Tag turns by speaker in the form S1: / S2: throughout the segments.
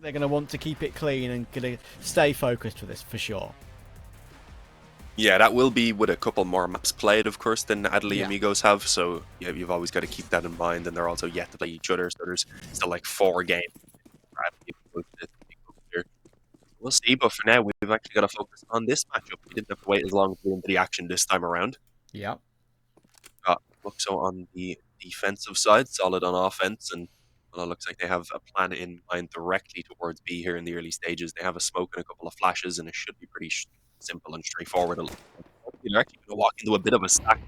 S1: they're going to want to keep it clean and going to stay focused for this for sure.
S2: Yeah, that will be with a couple more maps played, of course, than Adley
S1: Yeah.
S2: Amigos have. So yeah, you've always got to keep that in mind. And they're also yet to play each other. So there's still like 4 games. We'll see, but for now, we've actually got to focus on this matchup. We didn't have to wait as long to get into the action this time around.
S1: Yeah.
S2: Got Fluxo on the defensive side, solid on offense, and well, it looks like they have a plan in mind directly towards B here in the early stages. They have a smoke and a couple of flashes, and it should be pretty simple and straightforward. They're actually going to walk into a bit of a stack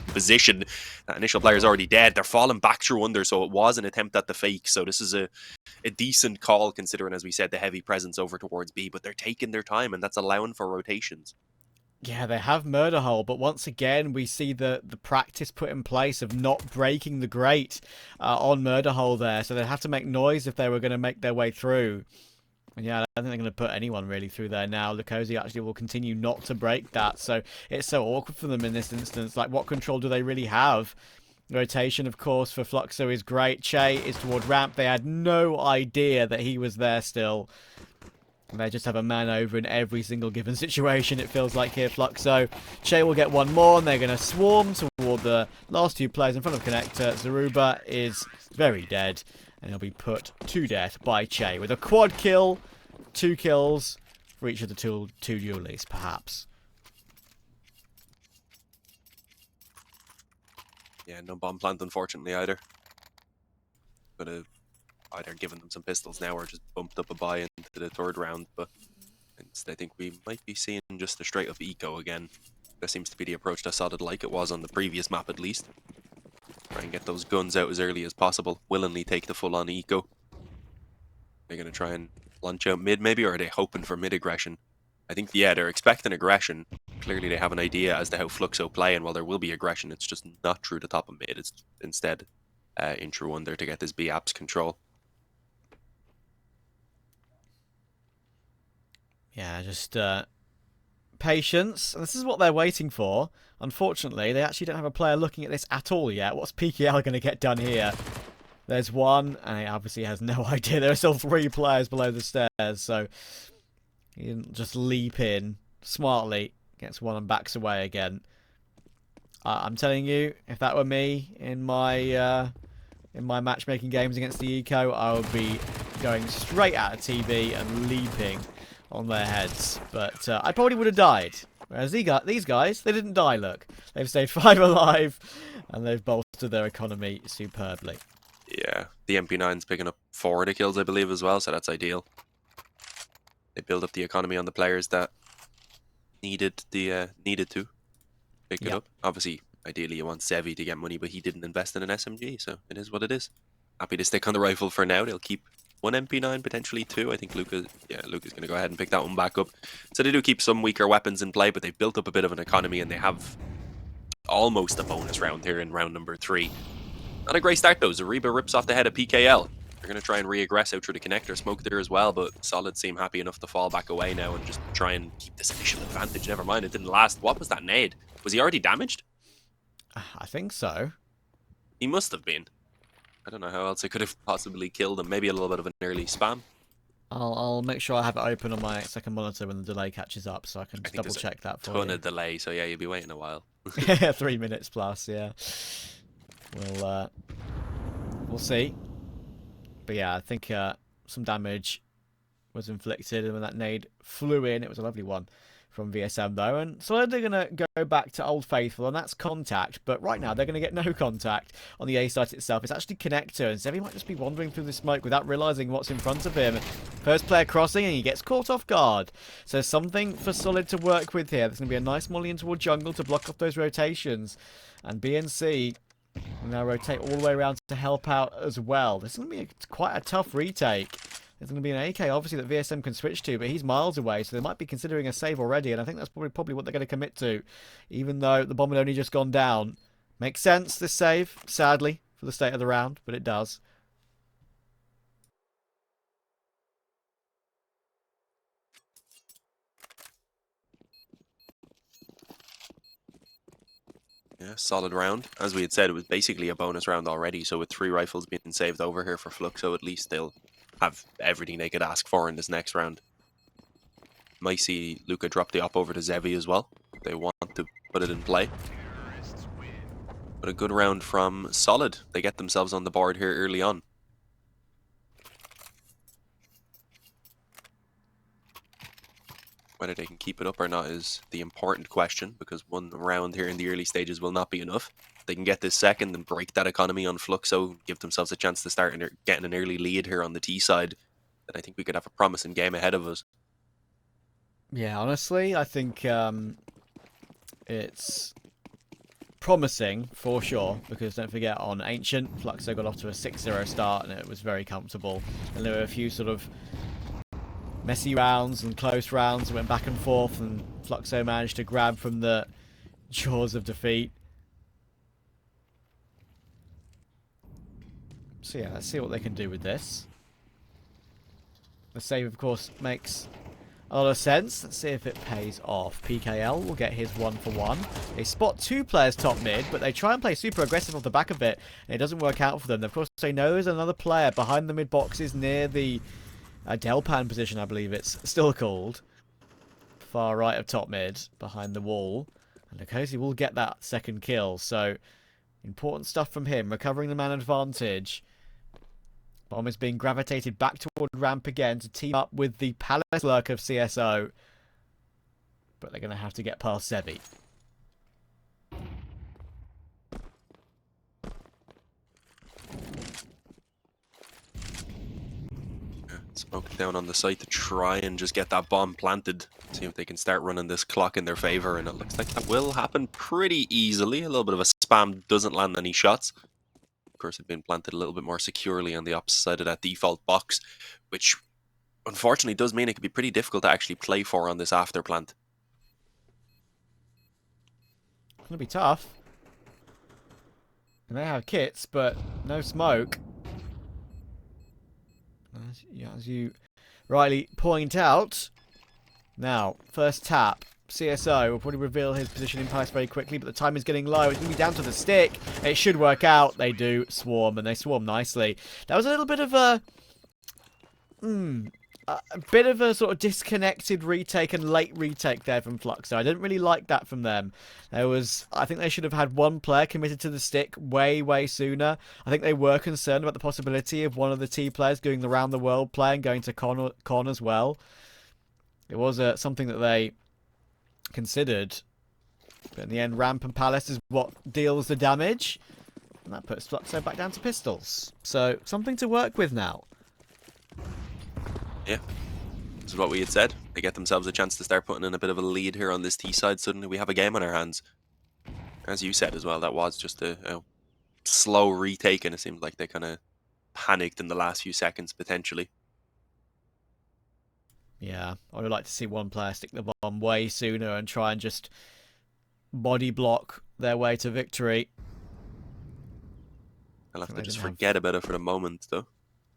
S2: position. That initial player is already dead. They're falling back through under, so it was an attempt at the fake. So this is a decent call considering, as we said, the heavy presence over towards B, but they're taking their time, and that's allowing for rotations.
S1: Yeah, they have Murder Hole, but once again, we see the practice put in place of not breaking the grate on Murder Hole there. So they have to make noise if they were going to make their way through. And yeah, I don't think they're going to put anyone really through there now. Lukosi actually will continue not to break that. So it's so awkward for them in this instance. Like, what control do they really have? Rotation, of course, for Fluxo is great. Che is toward ramp. They had no idea that he was there still. They just have a man over in every single given situation, it feels like here, Fluxo. Che will get one more, and they're going to swarm toward the last 2 players in front of Connector. Xurebaa is very dead, and he'll be put to death by Che with a quad kill, 2 kills for each of the two duelies, perhaps.
S2: Yeah, no bomb plant, unfortunately, either. Could have either given them some pistols now or just bumped up a buy into the 3rd round, but instead I think we might be seeing just a straight up eco again. That seems to be the approach that Solid like it was on the previous map at least. Try and get those guns out as early as possible, willingly take the full on eco. They're going to try and launch out mid maybe, or are they hoping for mid aggression? I think, yeah, they're expecting aggression. Clearly they have an idea as to how Fluxo play, and while there will be aggression, it's just not through the top of mid. It's instead in through under to get this B apps control.
S1: Yeah, just patience. This is what they're waiting for. Unfortunately, they actually don't have a player looking at this at all yet. What's PKL going to get done here? There's one, and he obviously has no idea. There are still 3 players below the stairs, so he didn't just leap in smartly. Gets one and backs away again. I'm telling you, if that were me in my matchmaking games against the Eco, I would be going straight out of TV and leaping on their heads. But I probably would have died. Whereas these guys, they didn't die, look. They've stayed 5 alive, and they've bolstered their economy superbly.
S2: Yeah, the MP9's picking up 4 of the kills, I believe, as well, so that's ideal. They build up the economy on the players that needed to pick it up. Obviously, ideally you want Sevi to get money, but he didn't invest in an SMG, so it is what it is. Happy to stick on the rifle for now. They'll keep 1 MP9, potentially 2. I think Luca's going to go ahead and pick that one back up. So they do keep some weaker weapons in play, but they've built up a bit of an economy, and they have almost a bonus round here in round number 3. Not a great start though. xurebaa rips off the head of PKL. They're going to try and re-aggress out through the connector. Smoke there as well, but Solid seem happy enough to fall back away now and just try and keep this initial advantage. Never mind, it didn't last. What was that nade? Was he already damaged?
S1: I think so.
S2: He must have been. I don't know how else I could have possibly killed him. Maybe a little bit of an early spam.
S1: I'll make sure I have it open on my second monitor when the delay catches up, so I can just double check that for you.
S2: Ton of delay, so yeah, you'll be waiting a while.
S1: 3 minutes plus, yeah. We'll see. But yeah, I think some damage was inflicted, and when that nade flew in, it was a lovely one from VSM though. And so they're going to go back to Old Faithful, and that's contact. But right now, they're going to get no contact on the A site itself. It's actually Connector, and Sevi might just be wandering through the smoke without realising what's in front of him. First player crossing, and he gets caught off guard. So something for Solid to work with here. There's going to be a nice molly in toward jungle to block off those rotations. And BNC will now rotate all the way around to help out as well. This is going to be quite a tough retake. There's going to be an AK, obviously, that VSM can switch to, but he's miles away, so they might be considering a save already, and I think that's probably what they're going to commit to, even though the bomb had only just gone down. Makes sense, this save, sadly, for the state of the round, but it does.
S2: Yeah, solid round. As we had said, it was basically a bonus round already, so with 3 rifles being saved over here for Fluxo, at least they'll have everything they could ask for in this next round. Might see Luca drop the op over to Zevi as well. If they want to put it in play. But a good round from Solid. They get themselves on the board here early on. Whether they can keep it up or not is the important question, because one round here in the early stages will not be enough. If they can get this second and break that economy on Fluxo, give themselves a chance to start getting an early lead here on the T side, then I think we could have a promising game ahead of us.
S1: Yeah, honestly, I think it's promising for sure, because don't forget, on Ancient, Fluxo got off to a 6-0 start and it was very comfortable. And there were a few sort of messy rounds and close rounds that went back and forth, and Fluxo managed to grab from the jaws of defeat. So yeah, let's see what they can do with this. The save, of course, makes a lot of sense. Let's see if it pays off. PKL will get his 1-for-1. They spot 2 players top mid, but they try and play super aggressive off the back of it, and it doesn't work out for them. Of course, they know there's another player behind the mid boxes near the Delpan position, I believe it's still called. Far right of top mid, behind the wall. And Nkosi will get that second kill, so important stuff from him. Recovering the man advantage. Bomb is being gravitated back toward ramp again to team up with the Palace lurk of CSO. But they're going to have to get past Zevi.
S2: Smoking down on the site to try and just get that bomb planted. See if they can start running this clock in their favor, and it looks like that will happen pretty easily. A little bit of a spam, doesn't land any shots. Of course, it's been planted a little bit more securely on the opposite side of that default box, which unfortunately does mean it could be pretty difficult to actually play for on this after plant.
S1: It's going to be tough. And they have kits, but no smoke. As you rightly point out. Now, first tap. CSO will probably reveal his position in Palace very quickly, but the time is getting low. It's going to be down to the stick. It should work out. They do swarm, and they swarm nicely. That was a little bit of a sort of disconnected retake and late retake there from Fluxo. I didn't really like that from them. I think they should have had one player committed to the stick way sooner. I think they were concerned about the possibility of one of the T players doing the round the world play and going to con as well. It was something that they considered, but in the end, ramp and Palace is what deals the damage, and that puts Fluxo back down to pistols. So something to work with now.
S2: Yeah, this is what we had said. They get themselves a chance to start putting in a bit of a lead here on this T side. Suddenly we have a game on our hands. As you said as well, that was just a slow retake, and it seemed like they kind of panicked in the last few seconds potentially.
S1: Yeah, I would like to see one player stick the bomb way sooner and try and just body block their way to victory.
S2: I'll have to just forget about it for the moment, though.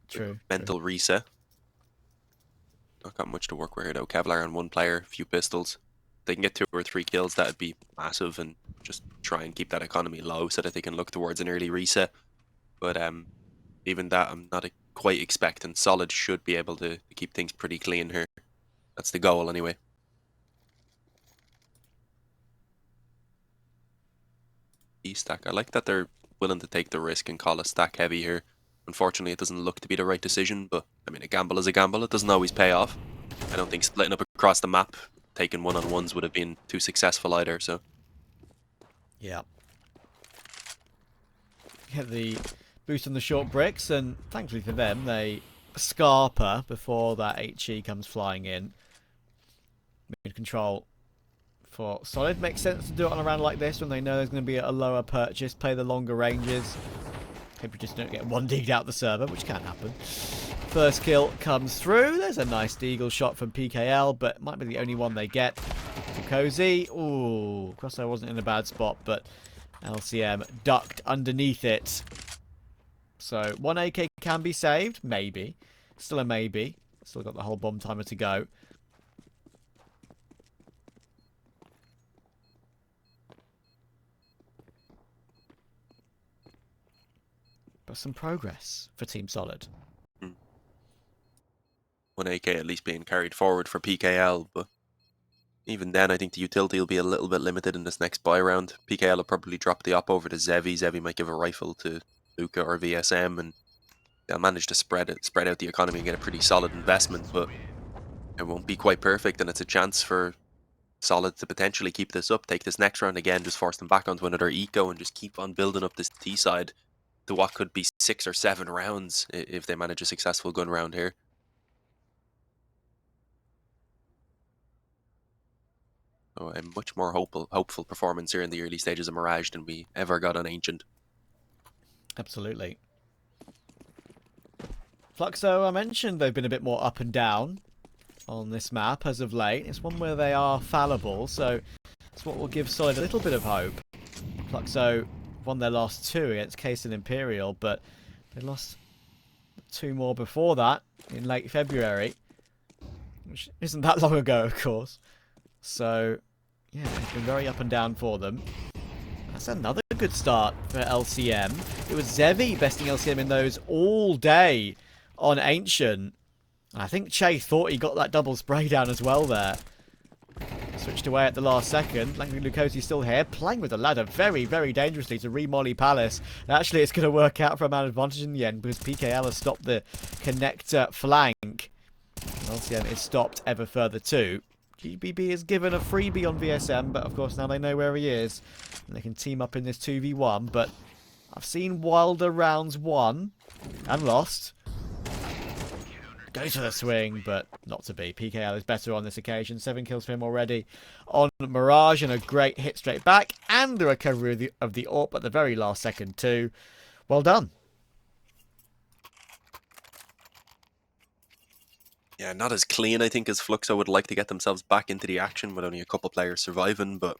S1: True.
S2: Mental reset. Not got much to work with here, though. Kevlar on one player, a few pistols. If they can get 2 or 3 kills, that'd be massive, and just try and keep that economy low so that they can look towards an early reset. But even that, I'm not quite expecting. Solid should be able to keep things pretty clean here. That's the goal, anyway. E-stack. I like that they're willing to take the risk and call a stack heavy here. Unfortunately, it doesn't look to be the right decision, but I mean, a gamble is a gamble. It doesn't always pay off. I don't think splitting up across the map, taking one-on-ones would have been too successful either, so.
S1: Yeah. Get the boost on the short bricks, and thankfully for them, they Scarper before that HE comes flying in. Mid control for Solid. Makes sense to do it on a round like this when they know there's going to be a lower purchase, play the longer ranges. Hope you just don't get one digged out the server, which can happen. First kill comes through. There's a nice deagle shot from PKL, but it might be the only one they get. Cozy. Ooh, Crosshair wasn't in a bad spot, but LCM ducked underneath it. So 1 AK can be saved, maybe. Still a maybe. Still got the whole bomb timer to go. But some progress for Team Solid.
S2: One AK at least being carried forward for PKL, but even then, I think the utility will be a little bit limited in this next buy round. PKL will probably drop the op over to Zevi. Zevi might give a rifle to Luca or VSM, and they'll manage to spread out the economy and get a pretty solid investment, but it won't be quite perfect, and it's a chance for Solid to potentially keep this up, take this next round again, just force them back onto another eco, and just keep on building up this T side to what could be 6 or 7 rounds if they manage a successful gun round here. So a much more hopeful performance here in the early stages of Mirage than we ever got on Ancient.
S1: Absolutely. Fluxo, I mentioned they've been a bit more up and down on this map as of late. It's one where they are fallible, so it's what will give Solid a little bit of hope. Fluxo won their last 2 against Case and Imperial, but they lost 2 more before that in late February, which isn't that long ago, of course. So, yeah, it's been very up and down for them. That's another good start for LCM. It was Zevi besting LCM in those all day on Ancient. I think Che thought he got that double spray down as well there. Switched away at the last second. Langley Lucosi still here, playing with the ladder very, very dangerously to re-molly Palace. And actually, it's going to work out for a man advantage in the end because PKL has stopped the connector flank. LCM is stopped ever further too. GBB is given a freebie on VSM, but of course now they know where he is. And they can team up in this 2v1, but I've seen wilder rounds won and lost. Go to the swing, but not to be. PKL is better on this occasion. 7 kills for him already on Mirage, and a great hit straight back, and the recovery of the AWP at the very last second too. Well done.
S2: Yeah, not as clean, I think, as Fluxo would like to get themselves back into the action with only a couple players surviving, but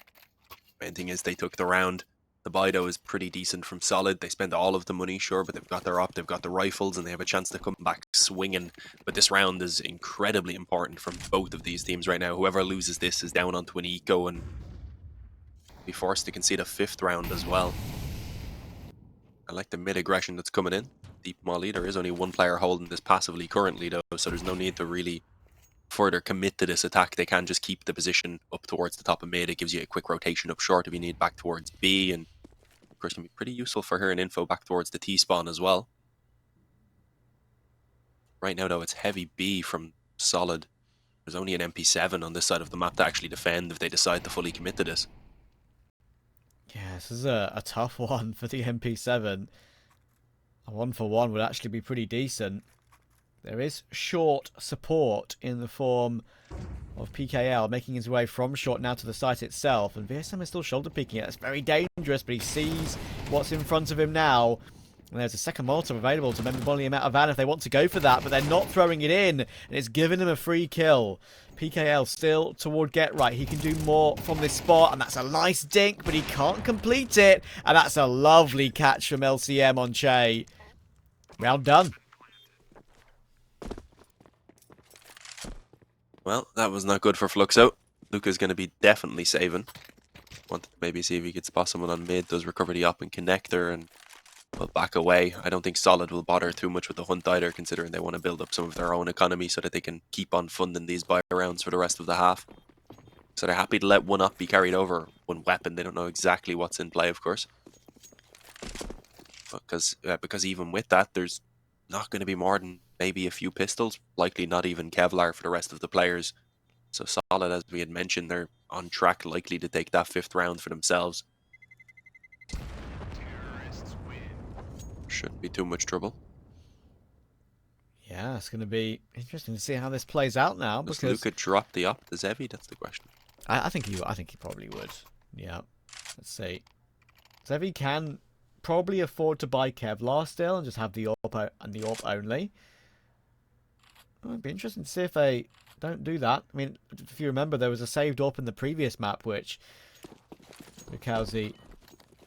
S2: the main thing is they took the round. The buy, though, is pretty decent from Solid. They spend all of the money, sure, but they've got their op, they've got the rifles, and they have a chance to come back swinging. But this round is incredibly important from both of these teams right now. Whoever loses this is down onto an eco and be forced to concede a 5th round as well. I like the mid-aggression that's coming in. Deep molly. There is only one player holding this passively currently, though, so there's no need to really further commit to this attack. They can just keep the position up towards the top of mid. It gives you a quick rotation up short if you need back towards B, and of course can be pretty useful for her and info back towards the T-spawn as well. Right now, though, it's heavy B from Solid. There's only an MP7 on this side of the map to actually defend if they decide to fully commit to this.
S1: Yeah, this is a tough one for the MP7. A 1-for-1 would actually be pretty decent. There is short support in the form of PKL making his way from short now to the site itself, and VSM is still shoulder peeking it. That's very dangerous, but he sees what's in front of him now. And there's a second Molotov available to volley him out of van if they want to go for that, but they're not throwing it in, and it's giving him a free kill. PKL still toward get right. He can do more from this spot, and that's a nice dink, but he can't complete it. And that's a lovely catch from LCM on Che. Round done.
S2: Well, that was not good for Fluxo. Luca's going to be definitely saving. Wanted to maybe see if he could spot someone on mid, does recover the op and connector, and will back away. I don't think Solid will bother too much with the hunt either, considering they want to build up some of their own economy so that they can keep on funding these buy rounds for the rest of the half. So they're happy to let one op be carried over, one weapon. They don't know exactly what's in play, of course. Because even with that, there's not going to be more than maybe a few pistols, likely not even Kevlar for the rest of the players. So Solid, as we had mentioned, they're on track, likely to take that 5th round for themselves. Shouldn't be too much trouble.
S1: Yeah, it's going to be interesting to see how this plays out now.
S2: Does
S1: Because
S2: Luca drop the op to Zevi? That's the question.
S1: I think he probably would. Yeah. Let's see. Zevi can probably afford to buy Kevlar still and just have the AWP and the AWP only. It'd be interesting to see if they don't do that. I mean, if you remember, there was a saved AWP in the previous map, which Lucosi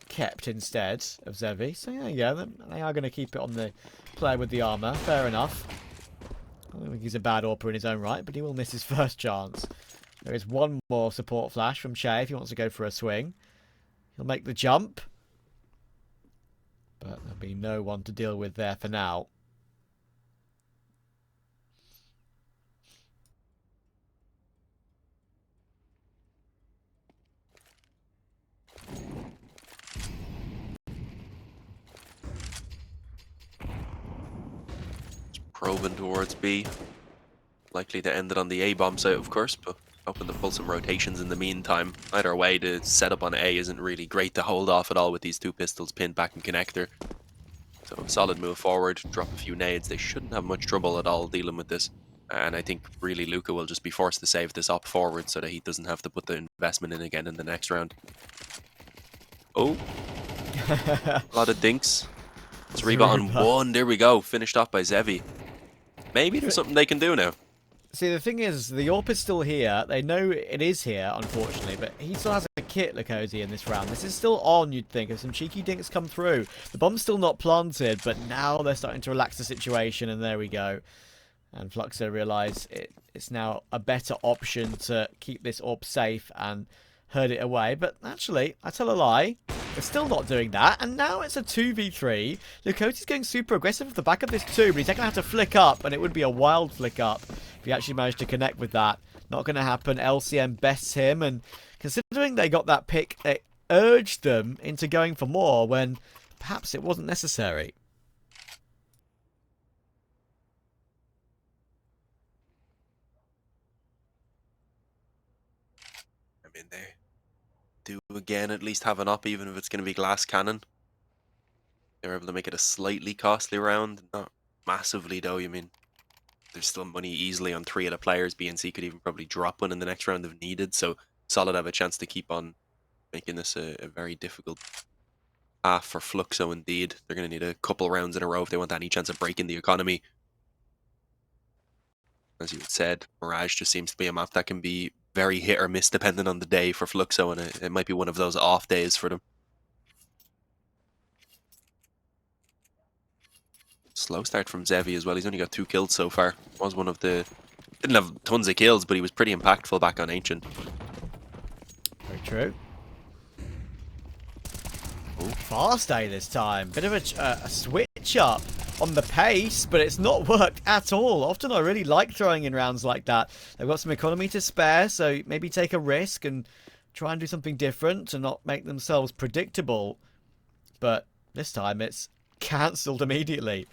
S1: kept instead of Zevi. So yeah, they are going to keep it on the player with the armor. Fair enough. I don't think he's a bad AWPer in his own right, but he will miss his first chance. There is one more support flash from Che if he wants to go for a swing. He'll make the jump. But there'll be no one to deal with there for now.
S2: Probing towards B. Likely to end it on the A bomb site, of course, but hoping to pull some rotations in the meantime. Either way, the setup on A isn't really great to hold off at all with these two pistols pinned back in connector. So solid move forward, drop a few nades. They shouldn't have much trouble at all dealing with this. And I think really Luca will just be forced to save this op forward so that he doesn't have to put the investment in again in the next round. Oh, a lot of dinks. Xurebaa on one. There we go. Finished off by Zevi. Maybe there's something they can do now.
S1: See, the thing is, the AWP is still here. They know it is here, unfortunately, but he still has a kit, Lukosi, in this round. This is still on, you'd think, if some cheeky dinks come through. The bomb's still not planted, but now they're starting to relax the situation, and there we go. And Fluxo realise it's now a better option to keep this AWP safe and herd it away. But actually, I tell a lie. They're still not doing that, and now it's a 2v3. Lukosi's going super aggressive off the back of this too, but he's going to have to flick up, and it would be a wild flick up if he actually managed to connect with that. Not going to happen. LCM bests him, and considering they got that pick, it urged them into going for more when perhaps it wasn't necessary.
S2: I mean, they do again at least have an op, even if it's going to be glass cannon. They're able to make it a slightly costly round. Not massively, though. You mean, there's still money easily on 3 of the players. BNC could even probably drop one in the next round if needed. So Solid have a chance to keep on making this a very difficult half for Fluxo indeed. They're going to need a couple rounds in a row if they want any chance of breaking the economy. As you had said, Mirage just seems to be a map that can be very hit or miss depending on the day for Fluxo, and it might be one of those off days for them. Slow start from Zevi as well. He's only got 2 kills so far. Was one of the... Didn't have tons of kills, but he was pretty impactful back on Ancient.
S1: Very true. Ooh, fast A this time. Bit of a switch up on the pace, but it's not worked at all. Often I really like throwing in rounds like that. They've got some economy to spare, so maybe take a risk and try and do something different to not make themselves predictable. But this time it's cancelled immediately.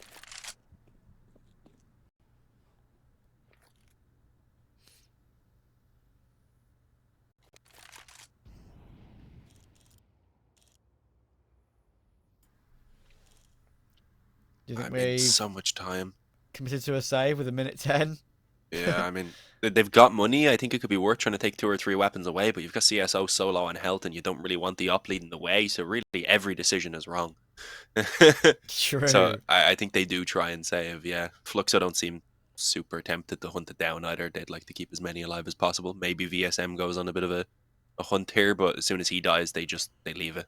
S1: Do you think we've
S2: so much time
S1: committed to a save with a minute 10?
S2: Yeah, I mean, they've got money. I think it could be worth trying to take 2 or 3 weapons away, but you've got CSO so low on health and you don't really want the op leading the way, so really every decision is wrong.
S1: True.
S2: So I think they do try and save, yeah. Fluxo don't seem super tempted to hunt it down either. They'd like to keep as many alive as possible. Maybe VSM goes on a bit of a hunt here, but as soon as he dies, they leave it.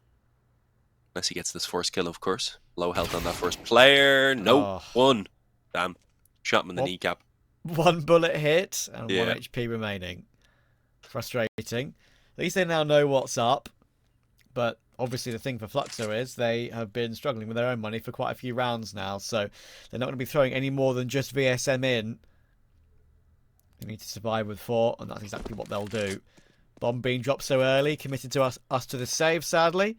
S2: Unless he gets this first kill, of course. Low health on that first player. Nope. 1. Damn. Shot him in the kneecap.
S1: 1 bullet hit and 1 HP remaining. Frustrating. At least they now know what's up. But obviously the thing for Fluxo is they have been struggling with their own money for quite a few rounds now. So they're not going to be throwing any more than just VSM in. They need to survive with 4, and that's exactly what they'll do. Bomb being dropped so early, committed to us to the save, sadly.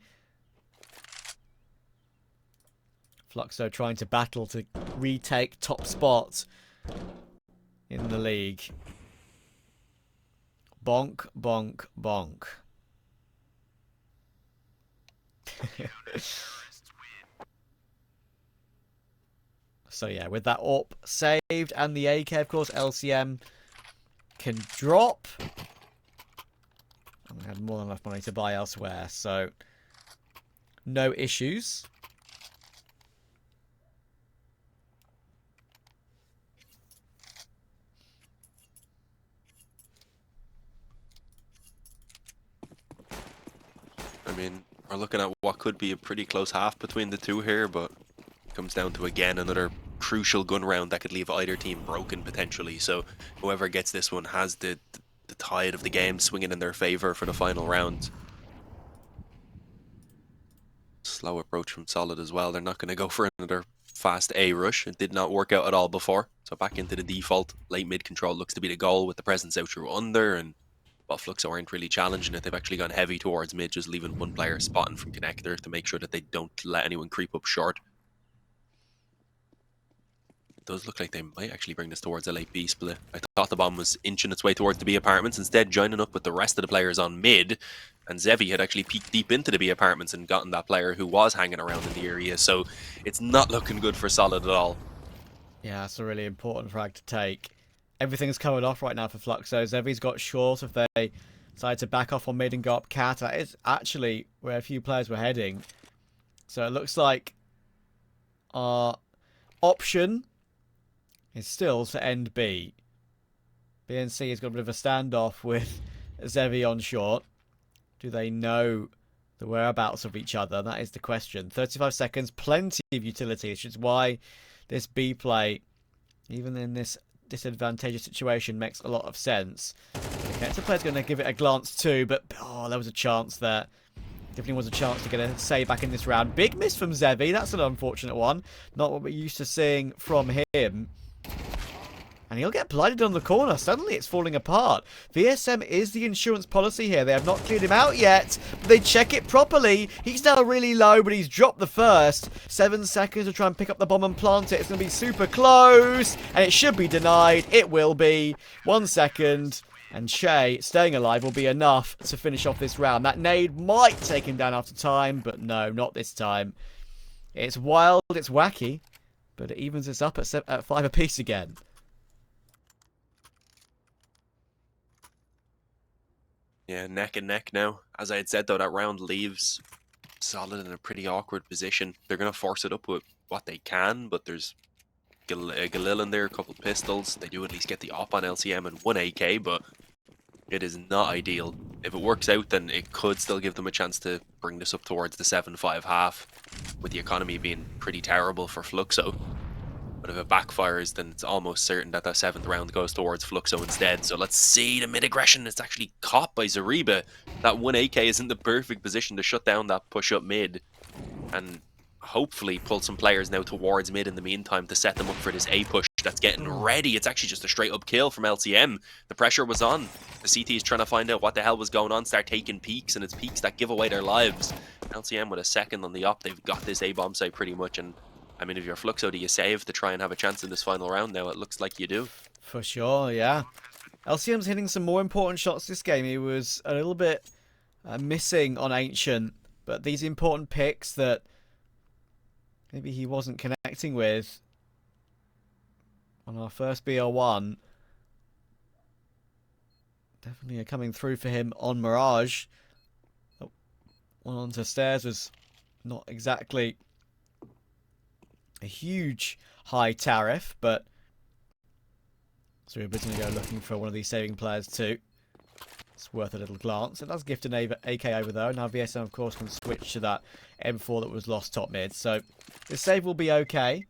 S1: Fluxo trying to battle to retake top spot in the league. Bonk, bonk, bonk. So yeah, with that AWP saved and the AK, of course, LCM can drop. And we had more than enough money to buy elsewhere, so no issues.
S2: I mean, we're looking at what could be a pretty close half between the two here, but it comes down to, again, another crucial gun round that could leave either team broken potentially. So whoever gets this one has the tide of the game swinging in their favor for the final round. Slow approach from Solid as well. They're not going to go for another fast A rush. It did not work out at all before. So back into the default. Late mid control looks to be the goal with the presence out through under, and while Fluxo aren't really challenging it, they've actually gone heavy towards mid, just leaving one player spotting from connector to make sure that they don't let anyone creep up short. does look like they might actually bring this towards a late B split. I thought the bomb was inching its way towards the B apartments, instead joining up with the rest of the players on mid, and Zevi had actually peeked deep into the B apartments and gotten that player who was hanging around in the area, so it's not looking good for Solid at all.
S1: Yeah, that's a really important frag to take. Everything's covered off right now for Fluxo. Zevi's got short if they decide to back off on mid and go up cat. That is actually where a few players were heading. So it looks like our option is still to end B. BNC has got a bit of a standoff with Zevi on short. Do they know the whereabouts of each other? That is the question. 35 seconds, plenty of utility, which is why this B play, even in this disadvantageous situation, makes a lot of sense. Okay, so player's going to give it a glance too, but there was a chance there. Definitely was a chance to get a save back in this round. Big miss from Zevi. That's an unfortunate one. Not what we're used to seeing from him. And he'll get blinded on the corner. Suddenly it's falling apart. VSM is the insurance policy here. They have not cleared him out yet, but they check it properly. He's now really low, but he's dropped the first. 7 seconds to try and pick up the bomb and plant it. It's going to be super close, and it should be denied. It will be. 1 second. And Shay staying alive will be enough to finish off this round. That nade might take him down after time, but no, not this time. It's wild, it's wacky, but it evens us up at 5 apiece again.
S2: Yeah, neck and neck now. As I had said, though, that round leaves Solid in a pretty awkward position. They're going to force it up with what they can, but there's Galil in there, a couple pistols. They do at least get the op on LCM and 1 AK, but it is not ideal. If it works out, then it could still give them a chance to bring this up towards the 7-5 half, with the economy being pretty terrible for Fluxo. But if it backfires, then it's almost certain that 7th round goes towards Fluxo instead. So let's see, the mid-aggression is actually caught by xurebaa. That 1 AK is in the perfect position to shut down that push-up mid. And hopefully pull some players now towards mid in the meantime to set them up for this A push that's getting ready. It's actually just a straight-up kill from LCM. The pressure was on. The CT is trying to find out what the hell was going on, start taking peeks, and it's peeks that give away their lives. LCM with a second on the op, they've got this A-bomb site pretty much, and I mean, if you're Fluxo, do you save to try and have a chance in this final round now? It looks like you do.
S1: For sure, yeah. LCM's hitting some more important shots this game. He was a little bit missing on Ancient, but these important picks that maybe he wasn't connecting with on our first BL1 definitely are coming through for him on Mirage. Oh, one onto stairs was not exactly a huge high tariff, but so we're going to go looking for one of these saving players too. It's worth a little glance. It does gift an AK over there. Now VSM, of course, can switch to that M4 that was lost top mid. So this save will be okay.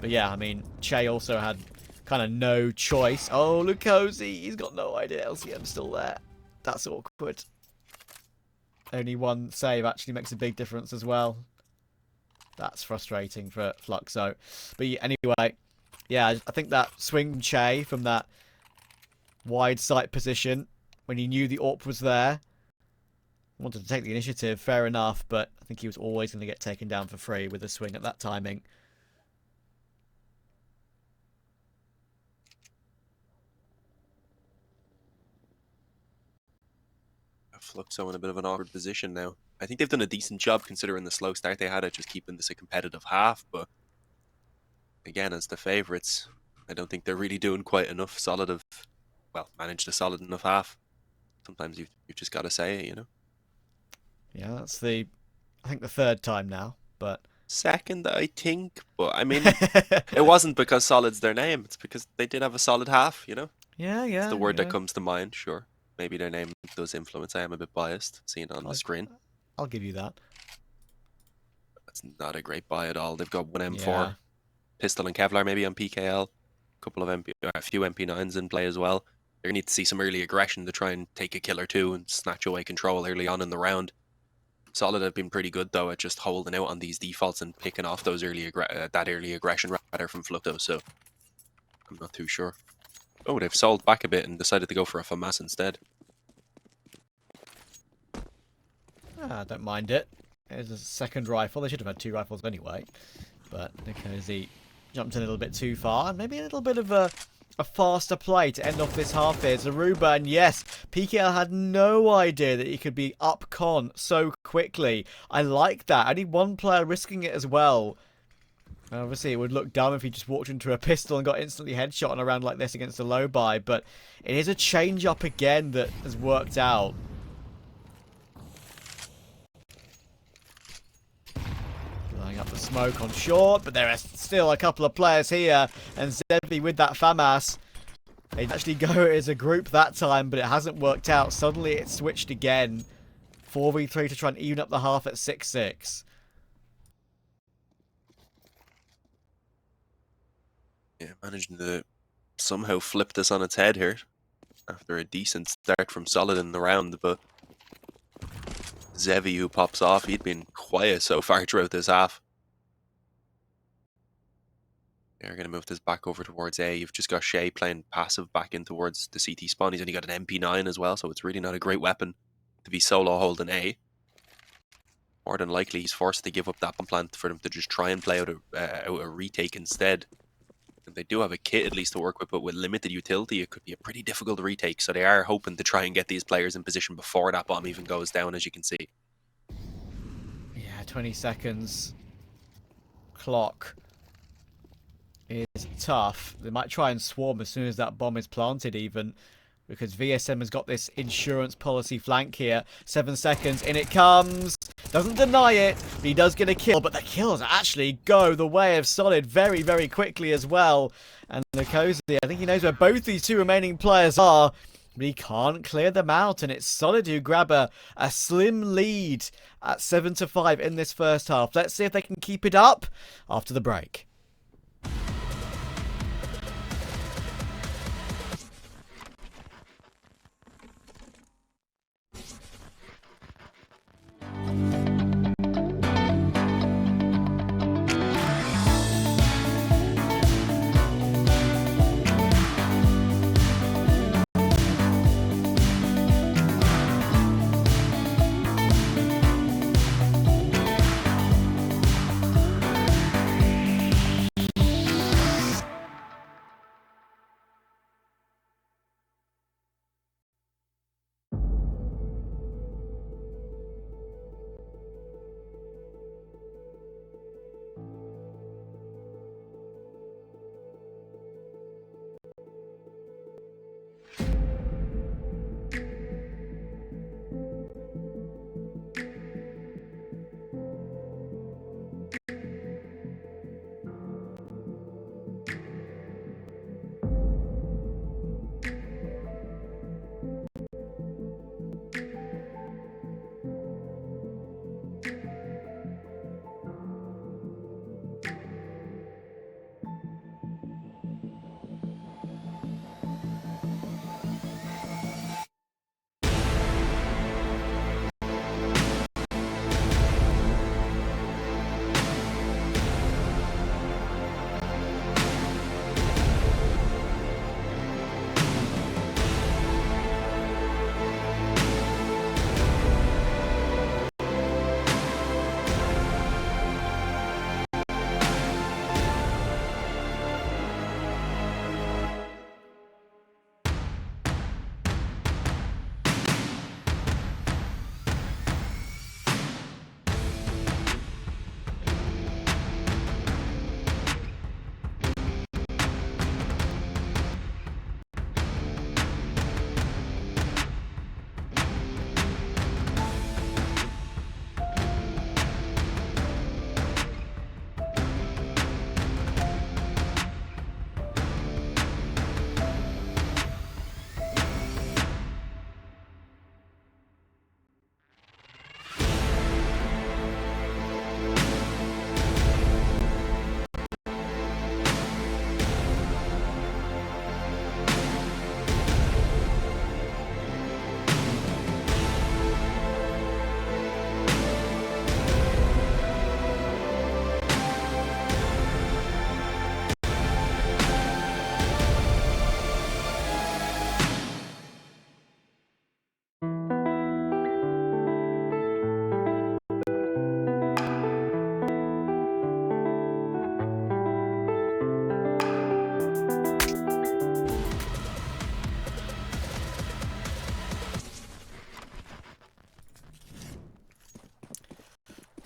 S1: But yeah, I mean, Che also had kind of no choice. Oh, Lucosi, he's got no idea LCM's still there. That's awkward. Only one save actually makes a big difference as well. That's frustrating for Fluxo. But anyway, yeah, I think that swing Che from that wide sight position when he knew the AWP was there, wanted to take the initiative, fair enough, but I think he was always going to get taken down for free with a swing at that timing.
S2: Fluxo in a bit of an awkward position now. I think they've done a decent job considering the slow start they had at just keeping this a competitive half, but again, as the favourites, I don't think they're really doing quite enough. Solid have, well, managed a solid enough half. Sometimes you've just got to say it, you know?
S1: Yeah, that's I think the third time now, but...
S2: Second, I think, but I mean, it wasn't because Solid's their name, it's because they did have a solid half, you know?
S1: Yeah, yeah.
S2: It's the word that comes to mind, sure. Maybe their name does influence. I am a bit biased, seeing it on the screen.
S1: I'll give you that.
S2: That's not a great buy at all. They've got one M4,
S1: Yeah.
S2: pistol and Kevlar maybe on PKL, a few MP9s in play as well. They're going to need to see some early aggression to try and take a kill or two and snatch away control early on in the round. Solid have been pretty good though at just holding out on these defaults and picking off those early aggression rather from Fluxo. So I'm not too sure. Oh, they've sold back a bit and decided to go for a FAMAS instead.
S1: I don't mind it. There's a second rifle. They should have had 2 rifles anyway. But Nkosi jumped in a little bit too far. Maybe a little bit of a faster play to end off this half here. xurebaa, and yes, PKL had no idea that he could be up con so quickly. I like that. Only one player risking it as well. Obviously, it would look dumb if he just walked into a pistol and got instantly headshot on a round like this against a low buy, but it is a change-up again that has worked out. Blowing up the smoke on short, but there are still a couple of players here, and Zevi with that FAMAS. They actually go as a group that time, but it hasn't worked out. Suddenly, it switched again. 4v3 to try and even up the half at 6-6.
S2: Yeah, managing to somehow flip this on its head here after a decent start from Solid in the round, but Zevi, who pops off, he'd been quiet so far throughout this half. They're going to move this back over towards A. You've just got Shay playing passive back in towards the CT spawn. He's only got an MP9 as well, so it's really not a great weapon to be solo holding A. More than likely, he's forced to give up that bomb plant for them to just try and play out a retake instead. And they do have a kit at least to work with, but with limited utility, it could be a pretty difficult retake. So they are hoping to try and get these players in position before that bomb even goes down, as you can see.
S1: Yeah, 20 seconds. Clock is tough. They might try and swarm as soon as that bomb is planted even, because vsmm has got this insurance policy flank here. 7 seconds, in it comes. Doesn't deny it, but he does get a kill. But the kills actually go the way of Solid very, very quickly as well. And Nkosi, I think he knows where both these two remaining players are, but he can't clear them out. And it's Solid who grab a slim lead at 7-5 in this first half. Let's see if they can keep it up after the break.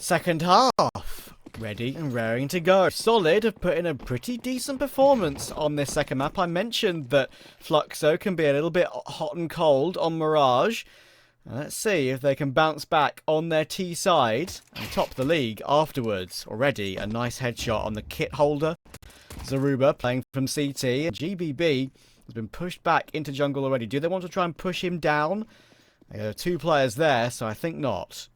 S1: second half. Ready and raring to go. Solid have put in a pretty decent performance on this second map. I mentioned that Fluxo can be a little bit hot and cold on Mirage. Let's see if they can bounce back on their T side and top the league afterwards. Already a nice headshot on the kit holder. xurebaa playing from CT. GBB has been pushed back into jungle already. Do they want to try and push him down? There are 2 players there, so I think not.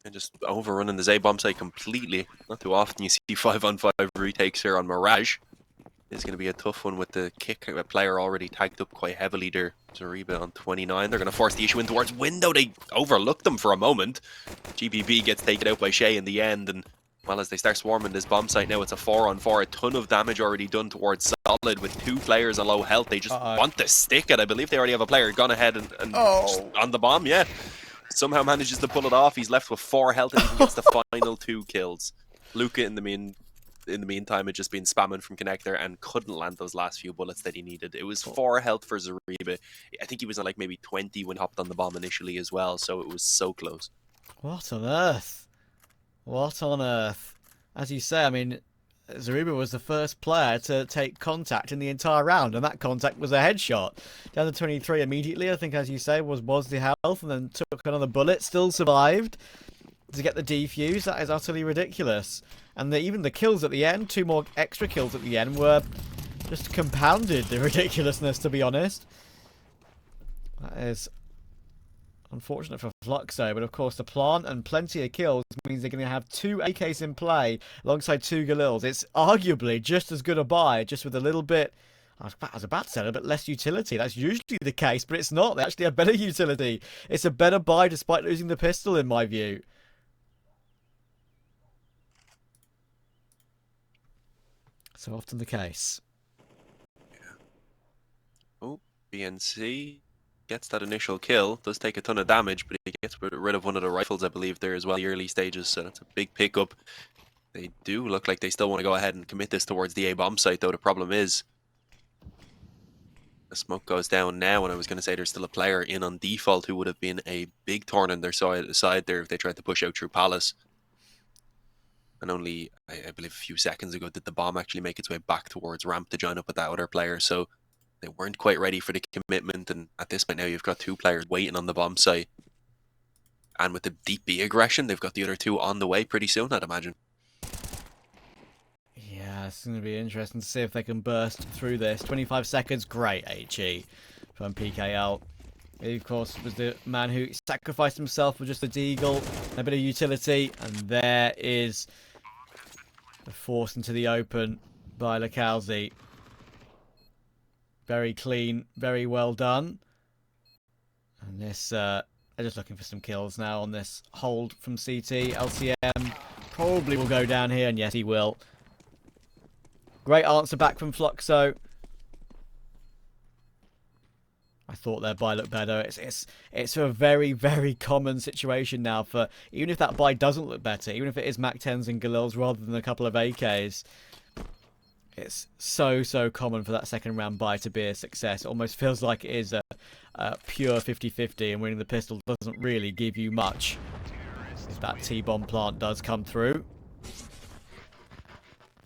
S2: And just overrunning the Z bomb site completely. Not too often you see 5-on-5 retakes here on Mirage. It's going to be a tough one with the kick player already tagged up quite heavily there. xurebaa on 29. They're going to force the issue in towards window. They overlooked them for a moment. GBB gets taken out by Shay in the end. And well, as they start swarming this bomb site now, it's a 4-on-4. A ton of damage already done towards Solid with 2 players on low health. They just want to stick it. I believe they already have a player gone ahead and just on the bomb, yeah. Somehow manages to pull it off. He's left with 4 health and he gets the final 2 kills. Luca in the meantime had just been spamming from connector and couldn't land those last few bullets that he needed. It was 4 health for xurebaa. I think he was on like maybe 20 when he hopped on the bomb initially as well, so it was so close.
S1: What on earth? What on earth? As you say, I mean, xurebaa was the first player to take contact in the entire round, and that contact was a headshot. Down to 23 immediately, I think, as you say, was the health, and then took another bullet, still survived to get the defuse. That is utterly ridiculous. And even the kills at the end, 2 more extra kills at the end, were just compounded the ridiculousness, to be honest. That is unfortunate for Fluxo, but of course the plant and plenty of kills means they're going to have 2 AKs in play alongside 2 Galils. It's arguably just as good a buy, just with a little bit, I was about to say a little bit less utility. That's usually the case, but it's not. They actually have better utility. It's a better buy despite losing the pistol, in my view. So often the case.
S2: Yeah. Oh, BNC gets that initial kill. Does take a ton of damage, but he gets rid of one of the rifles, I believe, there as well, the early stages. So that's a big pickup. They do look like they still want to go ahead and commit this towards the A bomb site, though. The problem is the smoke goes down now, and I was going to say there's still a player in on default who would have been a big thorn on their side there if they tried to push out through Palace. And only, I believe, a few seconds ago did the bomb actually make its way back towards ramp to join up with that other player. So they weren't quite ready for the commitment. And at this point now, you've got 2 players waiting on the bomb site. And with the deep B aggression, they've got the other 2 on the way pretty soon, I'd imagine.
S1: Yeah, it's going to be interesting to see if they can burst through this. 25 seconds, great HE from PKL. He, of course, was the man who sacrificed himself for just the deagle, a bit of utility, and there is the force into the open by Lacalzi. Very clean, very well done. And this, they're just looking for some kills now on this hold from CT. LCM probably will go down here, and yes, he will. Great answer back from Fluxo. I thought their buy looked better. It's a very, very common situation now for, even if that buy doesn't look better, even if it is Mac 10s and Galils rather than a couple of AKs, it's so common for that second round buy to be a success. It almost feels like it is a pure 50-50, and winning the pistol doesn't really give you much if that T-bomb plant does come through.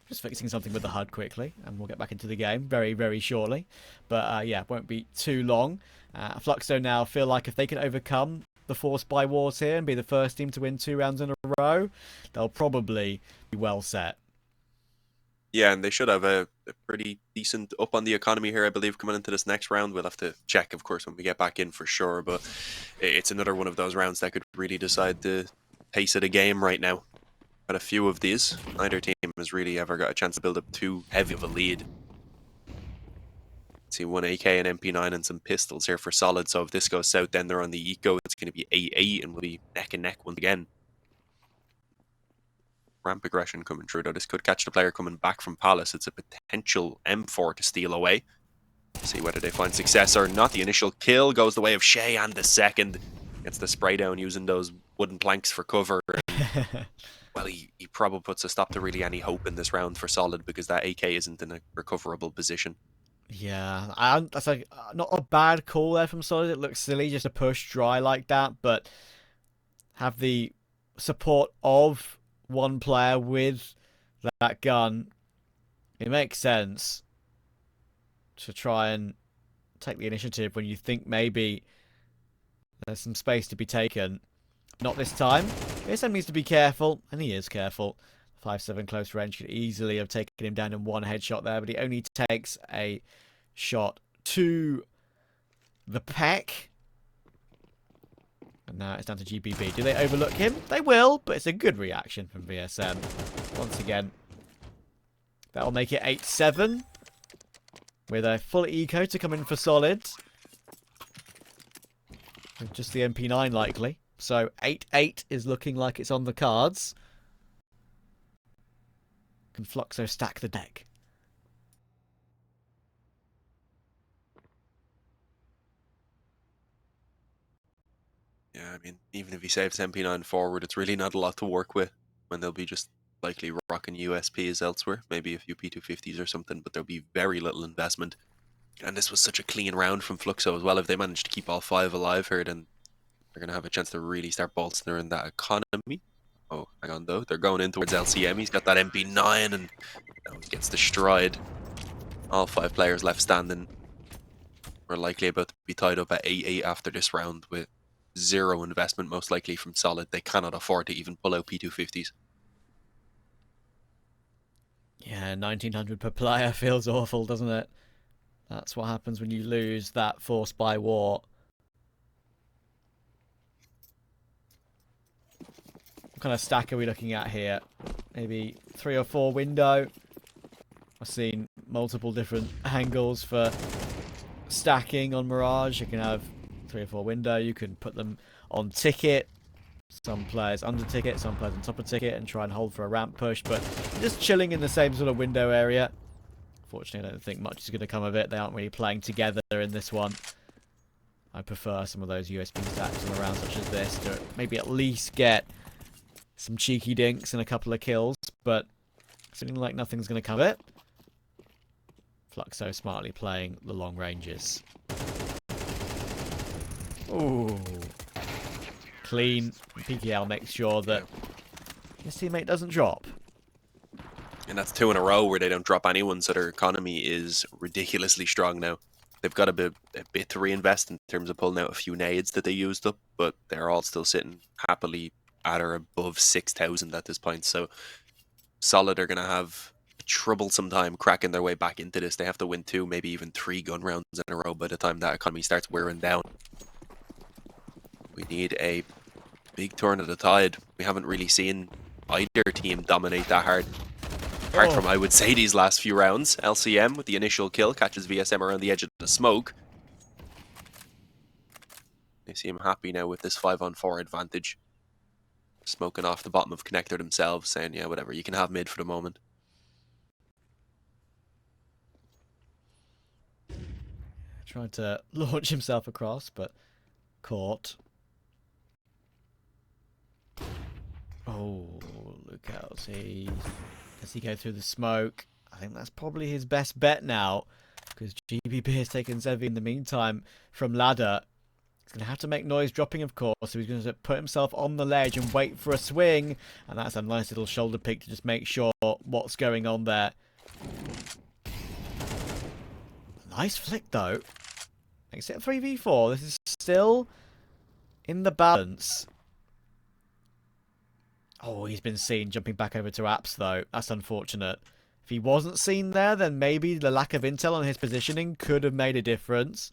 S1: Just fixing something with the HUD quickly, and we'll get back into the game very, very shortly. But yeah, won't be too long. Fluxo now feel like if they can overcome the forced buy wars here and be the first team to win 2 rounds in a row, they'll probably be well set.
S2: Yeah, and they should have a pretty decent up on the economy here, I believe, coming into this next round. We'll have to check, of course, when we get back in for sure. But it's another one of those rounds that could really decide the pace of the game right now. Got a few of these. Neither team has really ever got a chance to build up too heavy of a lead. See, 1 AK and MP9 and some pistols here for Solid. So if this goes south, then they're on the eco. It's going to be 8-8 and we'll be neck and neck once again. Ramp aggression coming through, though. This could catch the player coming back from Palace. It's a potential M4 to steal away. See whether they find success or not. The initial kill goes the way of Shay, and the second gets the spray down using those wooden planks for cover. Well, he probably puts a stop to really any hope in this round for Solid, because that AK isn't in a recoverable position.
S1: Yeah, that's like not a bad call there from Solid. It looks silly just to push dry like that, but have the support of one player with that gun. It makes sense to try and take the initiative when you think maybe there's some space to be taken. Not this time. vsmm needs to be careful, and he is careful. 5-7 close range could easily have taken him down in one headshot there, but he only takes a shot to the pec. And now it's down to GBB. Do they overlook him? They will, but it's a good reaction from vsmm. Once again, that'll make it 8-7. With a full eco to come in for Solid. With just the MP9 likely. So 8-8 is looking like it's on the cards. Can Fluxo stack the deck?
S2: Yeah, I mean, even if he saves MP9 forward, it's really not a lot to work with when they'll be just likely rocking USPs elsewhere. Maybe a few P250s or something, but there'll be very little investment. And this was such a clean round from Fluxo as well. If they manage to keep all 5 alive here, then they're going to have a chance to really start bolstering that economy. Oh, hang on though. They're going in towards LCM. He's got that MP9 and he gets destroyed. All 5 players left standing. We're likely about to be tied up at 8-8 after this round with 0 investment, most likely from Solid. They cannot afford to even pull out P250s.
S1: Yeah, 1900 per player feels awful, doesn't it? That's what happens when you lose that force by war. What kind of stack are we looking at here? Maybe 3 or 4 window. I've seen multiple different angles for stacking on Mirage. You can have 3 or 4 window. You can put them on ticket. Some players under ticket, some players on top of ticket, and try and hold for a ramp push. But just chilling in the same sort of window area. Fortunately, I don't think much is going to come of it. They aren't really playing together in this one. I prefer some of those USB stacks on a round such as this to maybe at least get some cheeky dinks and a couple of kills. But seeming like nothing's going to come of it. Fluxo smartly playing the long ranges. Ooh. Clean. PKL makes sure that his teammate doesn't drop.
S2: And that's 2 in a row where they don't drop anyone, so their economy is ridiculously strong now. They've got a bit to reinvest in terms of pulling out a few nades that they used up, but they're all still sitting happily at or above 6,000 at this point. So Solid are going to have a troublesome time cracking their way back into this. They have to win 2, maybe even 3 gun rounds in a row by the time that economy starts wearing down. We need a big turn of the tide. We haven't really seen either team dominate that hard. Apart from, I would say, these last few rounds. LCM with the initial kill catches vsmm around the edge of the smoke. They seem happy now with this 5-on-4 advantage. Smoking off the bottom of connector themselves, saying, yeah, whatever, you can have mid for the moment.
S1: Tried to launch himself across, but caught. Oh, look out. Does he go through the smoke? I think that's probably his best bet now, because GBB has taken Zevi in the meantime from ladder. He's going to have to make noise dropping, of course, so he's going to put himself on the ledge and wait for a swing. And that's a nice little shoulder pick to just make sure what's going on there. Nice flick, though. Makes it a 3v4. This is still in the balance. Oh, he's been seen jumping back over to apps, though. That's unfortunate. If he wasn't seen there, then maybe the lack of intel on his positioning could have made a difference.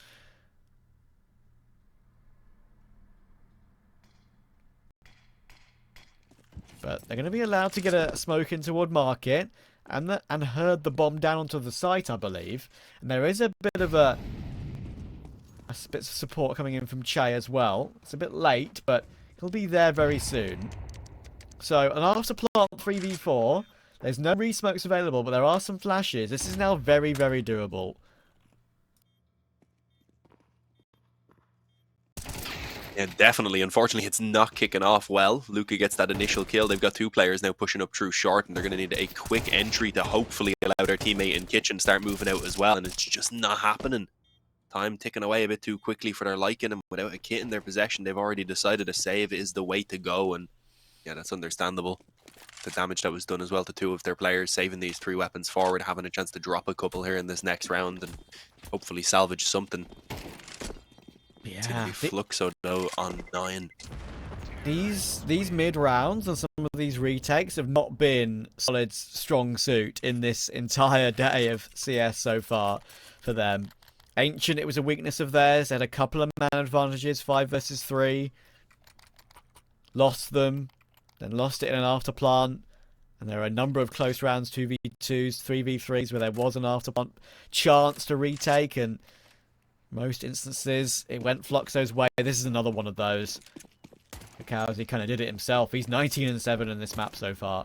S1: But they're going to be allowed to get a smoke in toward market and herd the bomb down onto the site, I believe. And there is a bit of bit of support coming in from Che as well. It's a bit late, but he'll be there very soon. So, an after plant 3v4. There's no re-smokes available, but there are some flashes. This is now very, very doable.
S2: Yeah, definitely. Unfortunately, it's not kicking off well. Luca gets that initial kill. They've got 2 players now pushing up through short, and they're going to need a quick entry to hopefully allow their teammate in kitchen start moving out as well, and it's just not happening. Time ticking away a bit too quickly for their liking, and without a kit in their possession, they've already decided a save is the way to go, and yeah, that's understandable. The damage that was done as well to 2 of their players, saving these 3 weapons forward, having a chance to drop a couple here in this next round, and hopefully salvage something. It's going to be Fluxo though on 9.
S1: These mid rounds and some of these retakes have not been Solid's strong suit in this entire day of CS so far for them. Ancient, it was a weakness of theirs. They had a couple of man advantages, 5 versus 3. Lost them, then lost it in an afterplant. And there are a number of close rounds, 2v2s, 3v3s, where there was an afterplant chance to retake, and most instances it went Fluxo's way. This is another one of those. Because he kind of did it himself. He's 19-7 in this map so far.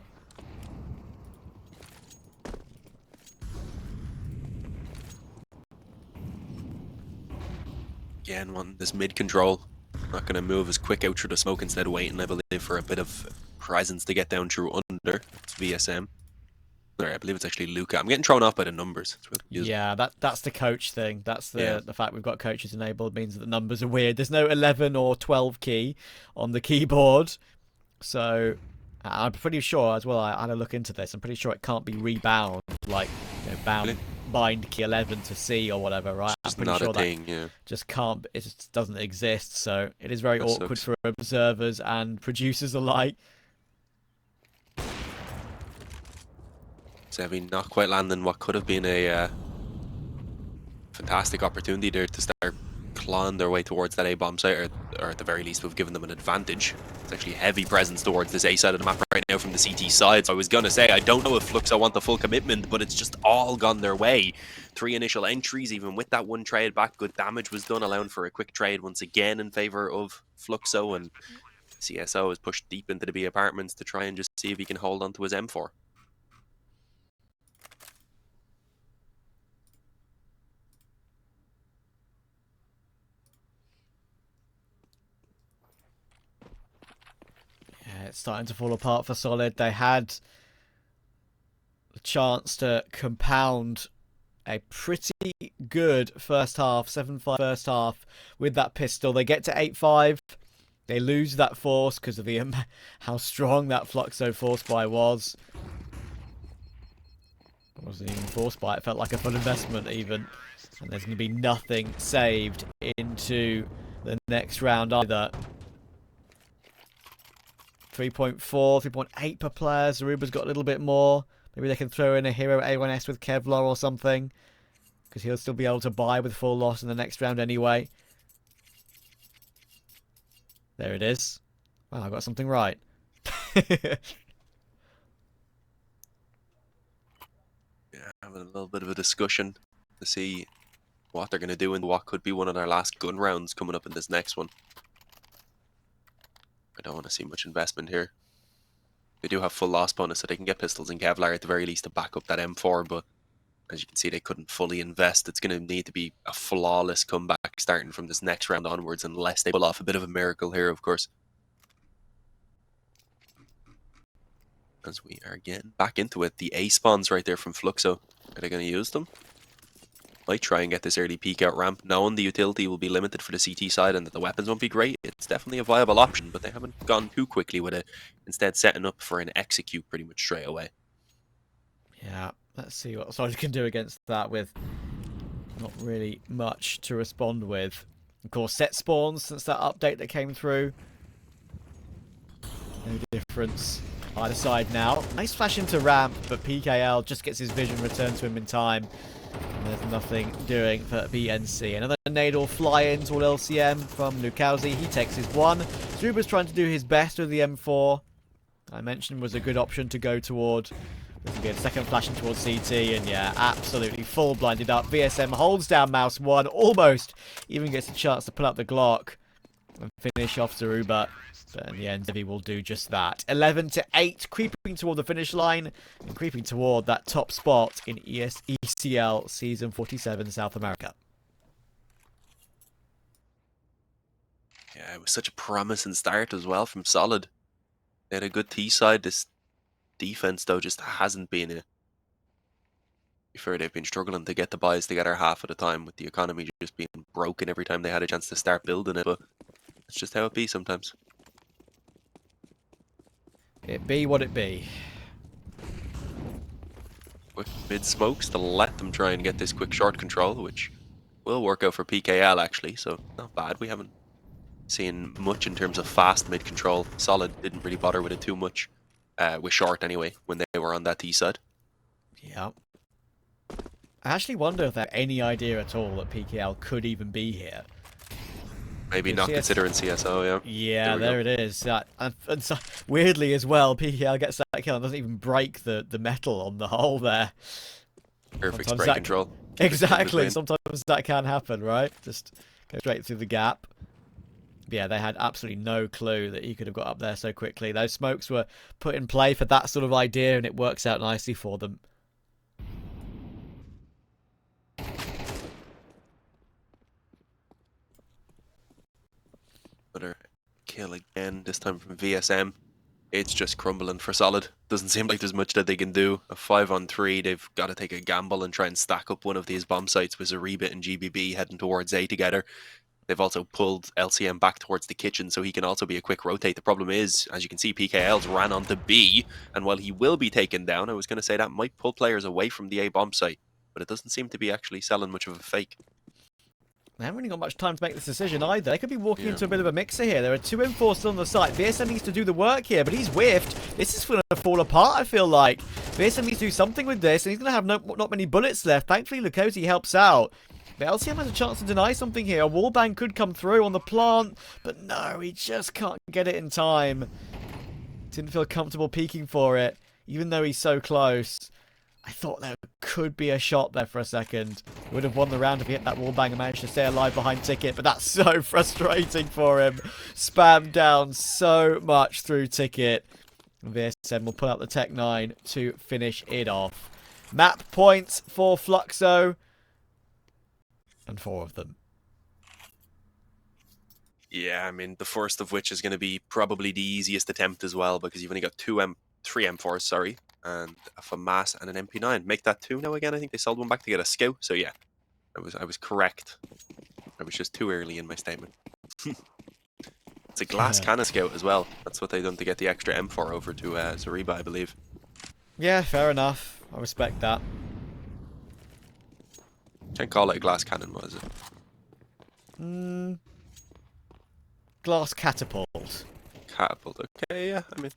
S2: Again, wanting this mid control. Not going to move as quick out through the smoke, instead of waiting, I believe, for a bit of presence to get down through under. It's vsmm. Sorry, I believe it's actually Luca. I'm getting thrown off by the numbers.
S1: Yeah, that's the coach thing. That's the fact we've got coaches enabled means that the numbers are weird. There's no 11 or 12 key on the keyboard. So I'm pretty sure as well, I had a look into this. I'm pretty sure it can't be rebound, like, you know, bind key 11 to C or whatever, right?
S2: It's
S1: I'm pretty
S2: not
S1: sure
S2: a thing, yeah.
S1: Just can't, it just doesn't exist. So it is very awkward for observers and producers alike.
S2: Zevi not quite landing what could have been a fantastic opportunity there to start clawing their way towards that A-bomb site, or at the very least we've given them an advantage. It's actually heavy presence towards this A side of the map right now from the CT side, so I was going to say, I don't know if Fluxo want the full commitment, but it's just all gone their way. 3 initial entries, even with that 1 trade back, good damage was done, allowing for a quick trade once again in favour of Fluxo, and CSO is pushed deep into the B apartments to try and just see if he can hold on to his M4.
S1: It's starting to fall apart for Solid. They had the chance to compound a pretty good first half, 7-5 first half with that pistol. They get to 8-5. They lose that force because of the how strong that Fluxo force buy was. It wasn't even force buy. It felt like a full investment even. And there's going to be nothing saved into the next round either. 3.4, 3.8 per player. Xureba's got a little bit more. Maybe they can throw in a hero A1S with Kevlar or something, because he'll still be able to buy with full loss in the next round anyway. There it is. Wow, I got something right.
S2: Yeah, having a little bit of a discussion to see what they're going to do and what could be one of their last gun rounds coming up in this next one. I don't want to see much investment here. They do have full loss bonus, so they can get pistols and Kevlar at the very least to back up that M4, but as you can see, they couldn't fully invest. It's going to need to be a flawless comeback starting from this next round onwards, unless they pull off a bit of a miracle here, of course. As we are getting back into it, the A spawns right there from Fluxo. Are they going to use them? Might try and get this early peek out ramp, knowing the utility will be limited for the CT side and that the weapons won't be great. It's definitely a viable option, but they haven't gone too quickly with it, instead setting up for an execute pretty much straight away.
S1: Yeah, let's see what Solid can do against that with not really much to respond with. Of course, set spawns since that update that came through. No difference either side now. Nice flash into ramp, but PKL just gets his vision returned to him in time. And there's nothing doing for BNC. Another nade will fly in toward LCM from Lukowski. He takes his one. Xureba's trying to do his best with the M4. I mentioned was a good option to go toward. There's going to be a second flashing towards CT, and yeah, absolutely full blinded up. VSM holds down Mouse 1, almost even gets a chance to pull out the Glock and finish off Xurebaa. But in the end, Zevi will do just that. 11-8, creeping toward the finish line and creeping toward that top spot in ESL Season 47 South America.
S2: Yeah, it was such a promising start as well from Solid. They had a good T side. This defense, though, just hasn't been it. Fair, they've been struggling to get the buys together half of the time, with the economy just being broken every time they had a chance to start building it. But it's just how it be sometimes.
S1: It be what it be.
S2: Quick mid smokes to let them try and get this quick short control, which will work out for PKL actually. So not bad. We haven't seen much in terms of fast mid control. Solid didn't really bother with it too much, with short anyway, when they were on that T side.
S1: Yeah. I actually wonder if they have any idea at all that PKL could even be here.
S2: Maybe not considering CSO, yeah.
S1: Yeah, there it is. And so, weirdly as well, PKL gets that kill and doesn't even break the metal on the hole there.
S2: Perfect
S1: Sometimes
S2: spray control.
S1: Exactly. Sometimes that can happen, right? Just go straight through the gap. Yeah, they had absolutely no clue that he could have got up there so quickly. Those smokes were put in play for that sort of idea, and it works out nicely for them.
S2: Another kill again, this time from VSM. It's just crumbling for Solid. Doesn't seem like there's much that they can do. A 5-on-3, they've got to take a gamble and try and stack up one of these bomb sites with xurebaa and GBB heading towards A together. They've also pulled LCM back towards the kitchen so he can also be a quick rotate. The problem is, as you can see, PKL's ran onto B, and while he will be taken down, I was going to say that might pull players away from the A bomb site, but it doesn't seem to be actually selling much of a fake.
S1: They haven't really got much time to make this decision either. They could be walking into a bit of a mixer here. There are 2 M4 still on the site. vsmm needs to do the work here, but he's whiffed. This is going to fall apart, I feel like. vsmm needs to do something with this, and he's going to have not many bullets left. Thankfully, Lukosi helps out. But LCM has a chance to deny something here. A wallbang could come through on the plant, but no, he just can't get it in time. Didn't feel comfortable peeking for it, even though he's so close. I thought there could be a shot there for a second. He would have won the round if he hit that wallbang and managed to stay alive behind Ticket, but that's so frustrating for him. Spammed down so much through Ticket. vsmm will pull out the Tech 9 to finish it off. Map points for Fluxo. And 4 of them.
S2: Yeah, I mean, the first of which is going to be probably the easiest attempt as well, because you've only got 3 M4s, sorry, and a FAMAS and an MP9. Make that 2 now again. I think they sold one back to get a scout. So yeah, I was correct. I was just too early in my statement. It's a glass cannon scout as well. That's what they done to get the extra M4 over to xurebaa, I believe.
S1: Yeah, fair enough. I respect that.
S2: Can't call it a glass cannon, was it?
S1: Glass catapult.
S2: Catapult, okay, yeah. I mean,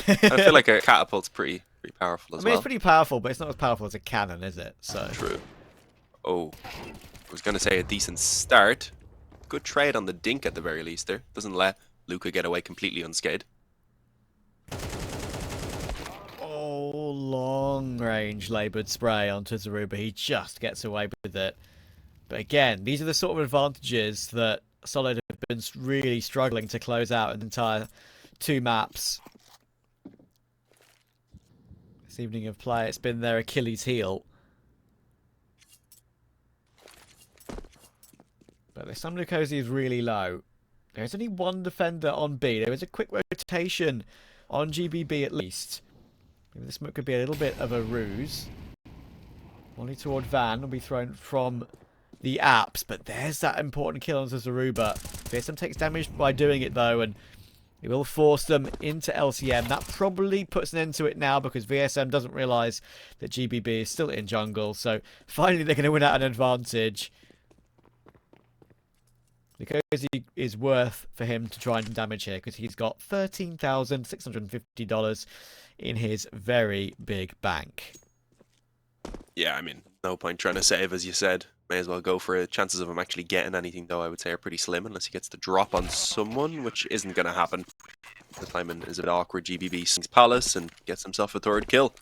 S2: I feel like a catapult's pretty powerful as well.
S1: It's pretty powerful, but it's not as powerful as a cannon, is it? So
S2: true. Oh, I was going to say a decent start. Good trade on the dink at the very least there. Doesn't let Luca get away completely unscathed.
S1: Oh, long range laboured spray onto xurebaa. He just gets away with it. But again, these are the sort of advantages that Solid have been really struggling to close out an entire 2 maps. This evening of play, it's been their Achilles heel. But the Sam Lukosi is really low. There's only 1 defender on B. There is a quick rotation on GBB at least. Maybe this could be a little bit of a ruse. Only toward Van will be thrown from the apps, but there's that important kill onto xurebaa. vsmm takes damage by doing it though, and it will force them into LCM. That probably puts an end to it now because vsmm doesn't realise that GBB is still in jungle, so finally they're going to win out an advantage. Lukosi is worth for him to try and damage here because he's got $13,650 in his very big bank.
S2: Yeah, I mean, no point trying to save, as you said. May as well go for it. Chances of him actually getting anything, though, I would say are pretty slim, unless he gets the drop on someone, which isn't going to happen. The timing is a bit awkward. GBB sinks Palace and gets himself a 3rd kill.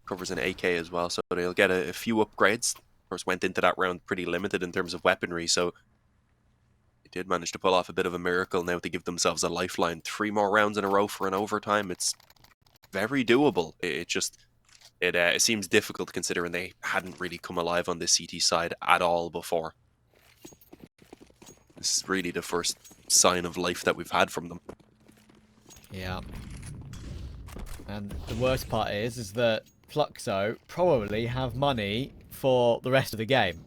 S2: Covers an AK as well, so they'll get a few upgrades. Of course, went into that round pretty limited in terms of weaponry, so they did manage to pull off a bit of a miracle now to give themselves a lifeline. 3 more rounds in a row for an overtime. It's very doable. It seems difficult considering they hadn't really come alive on this CT side at all before. This is really the first sign of life that we've had from them.
S1: Yeah. And the worst part is that Fluxo probably have money for the rest of the game.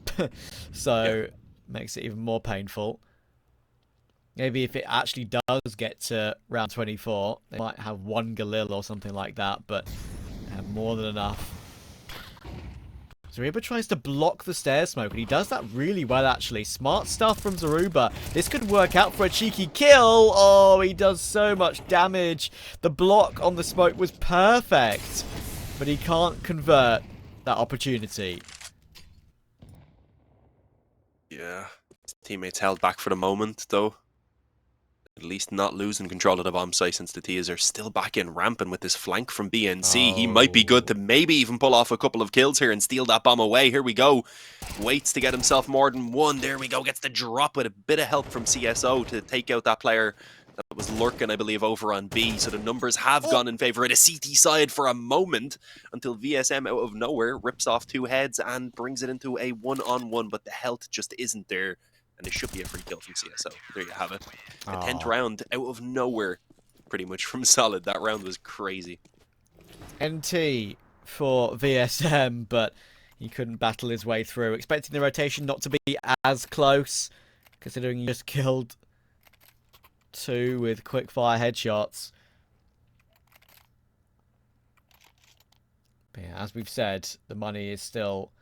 S1: So makes it even more painful. Maybe if it actually does get to round 24, they might have one Galil or something like that, but they have more than enough. xurebaa tries to block the stairs smoke, and he does that really well, actually. Smart stuff from xurebaa. This could work out for a cheeky kill. Oh, he does so much damage. The block on the smoke was perfect, but he can't convert that opportunity.
S2: Yeah, his teammates held back for the moment, though. At least not losing control of the bomb site, since the Tias are still back in ramping with this flank from BNC. He might be good to maybe even pull off a couple of kills here and steal that bomb away. Here we go. Waits to get himself more than one. There we go. Gets the drop with a bit of help from CSO to take out that player that was lurking, I believe, over on B. So the numbers have gone in favor of the CT side for a moment, until vsmm out of nowhere rips off two heads and brings it into a one-on-one, but the health just isn't there. And it should be a free kill from CSO. There you have it. A 10th round out of nowhere, pretty much from Solid. That round was crazy.
S1: NT for VSM, but he couldn't battle his way through. Expecting the rotation not to be as close, considering he just killed two with quick fire headshots. But yeah, as we've said, the money is still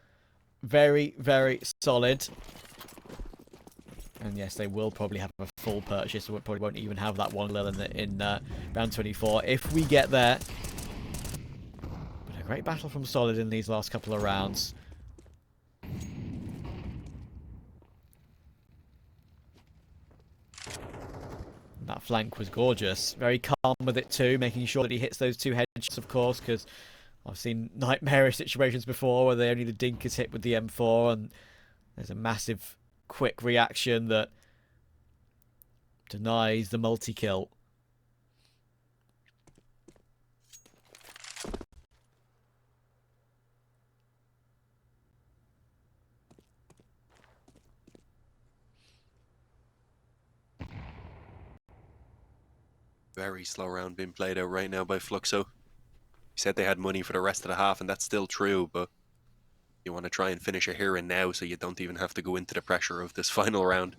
S1: very, very solid. And yes, they will probably have a full purchase, so we probably won't even have that one lil in round 24 if we get there. But a great battle from Solid in these last couple of rounds. That flank was gorgeous. Very calm with it too, making sure that he hits those two headshots, of course, because I've seen nightmarish situations before where only the dink is hit with the M4, and there's a massive quick reaction that denies the multi-kill.
S2: Very slow round being played out right now by Fluxo. He said they had money for the rest of the half, and that's still true, but you want to try and finish it here and now so you don't even have to go into the pressure of this final round.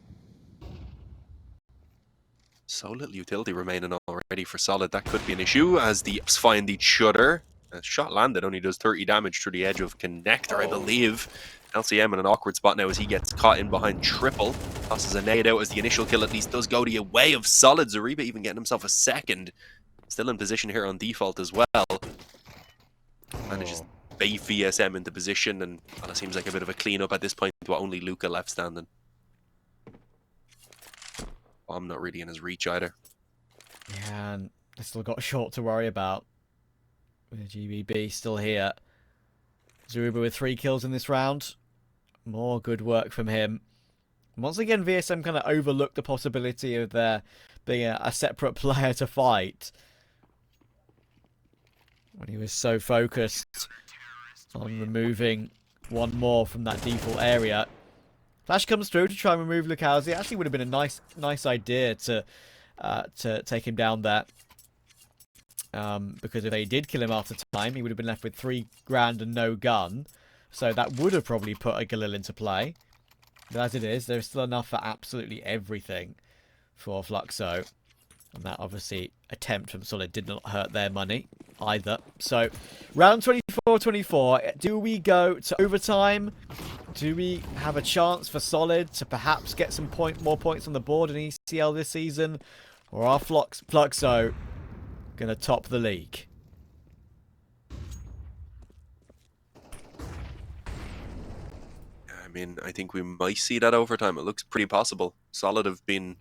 S2: So little utility remaining already for Solid. That could be an issue as the ups find each other. A shot landed only does 30 damage through the edge of Connector, I believe. LCM in an awkward spot now as he gets caught in behind triple. Tosses a nade out as the initial kill at least does go the way of Solid. xurebaa even getting himself a second. Still in position here on default as well. Manages to bait vsmm into position, and well, it seems like a bit of a cleanup at this point with only Luca left standing. I'm not really in his reach either.
S1: Yeah, and they still got a short to worry about. With GBB still here. xurebaa with 3 kills in this round. More good work from him. Once again, VSM kind of overlooked the possibility of there being a separate player to fight, when he was so focused on removing one more from that default area. Flash comes through to try and remove Lucazi. It actually would have been a nice idea to take him down there. Because if they did kill him after time, he would have been left with 3 grand and no gun. So that would have probably put a Galil into play. But as it is, there's still enough for absolutely everything for Fluxo. And that obviously attempt from Solid did not hurt their money either. So round 24-24, do we go to overtime? Do we have a chance for Solid to perhaps get some more points on the board in ECL this season? Or are Fluxo going to top the league?
S2: I mean, I think we might see that overtime. It looks pretty possible. Solid have been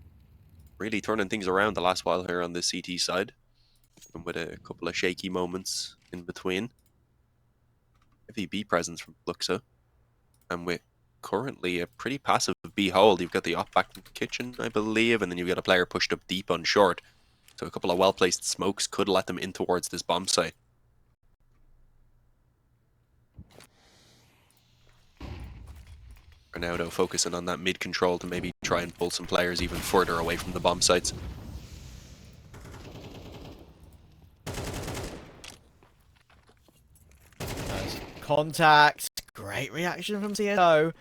S2: really turning things around the last while here on the CT side, and with a couple of shaky moments in between. Heavy B presence from Fluxo, and with currently a pretty passive B hold. You've got the off back kitchen, I believe, and then you've got a player pushed up deep on short. So a couple of well-placed smokes could let them in towards this bomb site. For now, though, focusing on that mid control to maybe try and pull some players even further away from the bomb sites.
S1: Contact. Great reaction from CSO.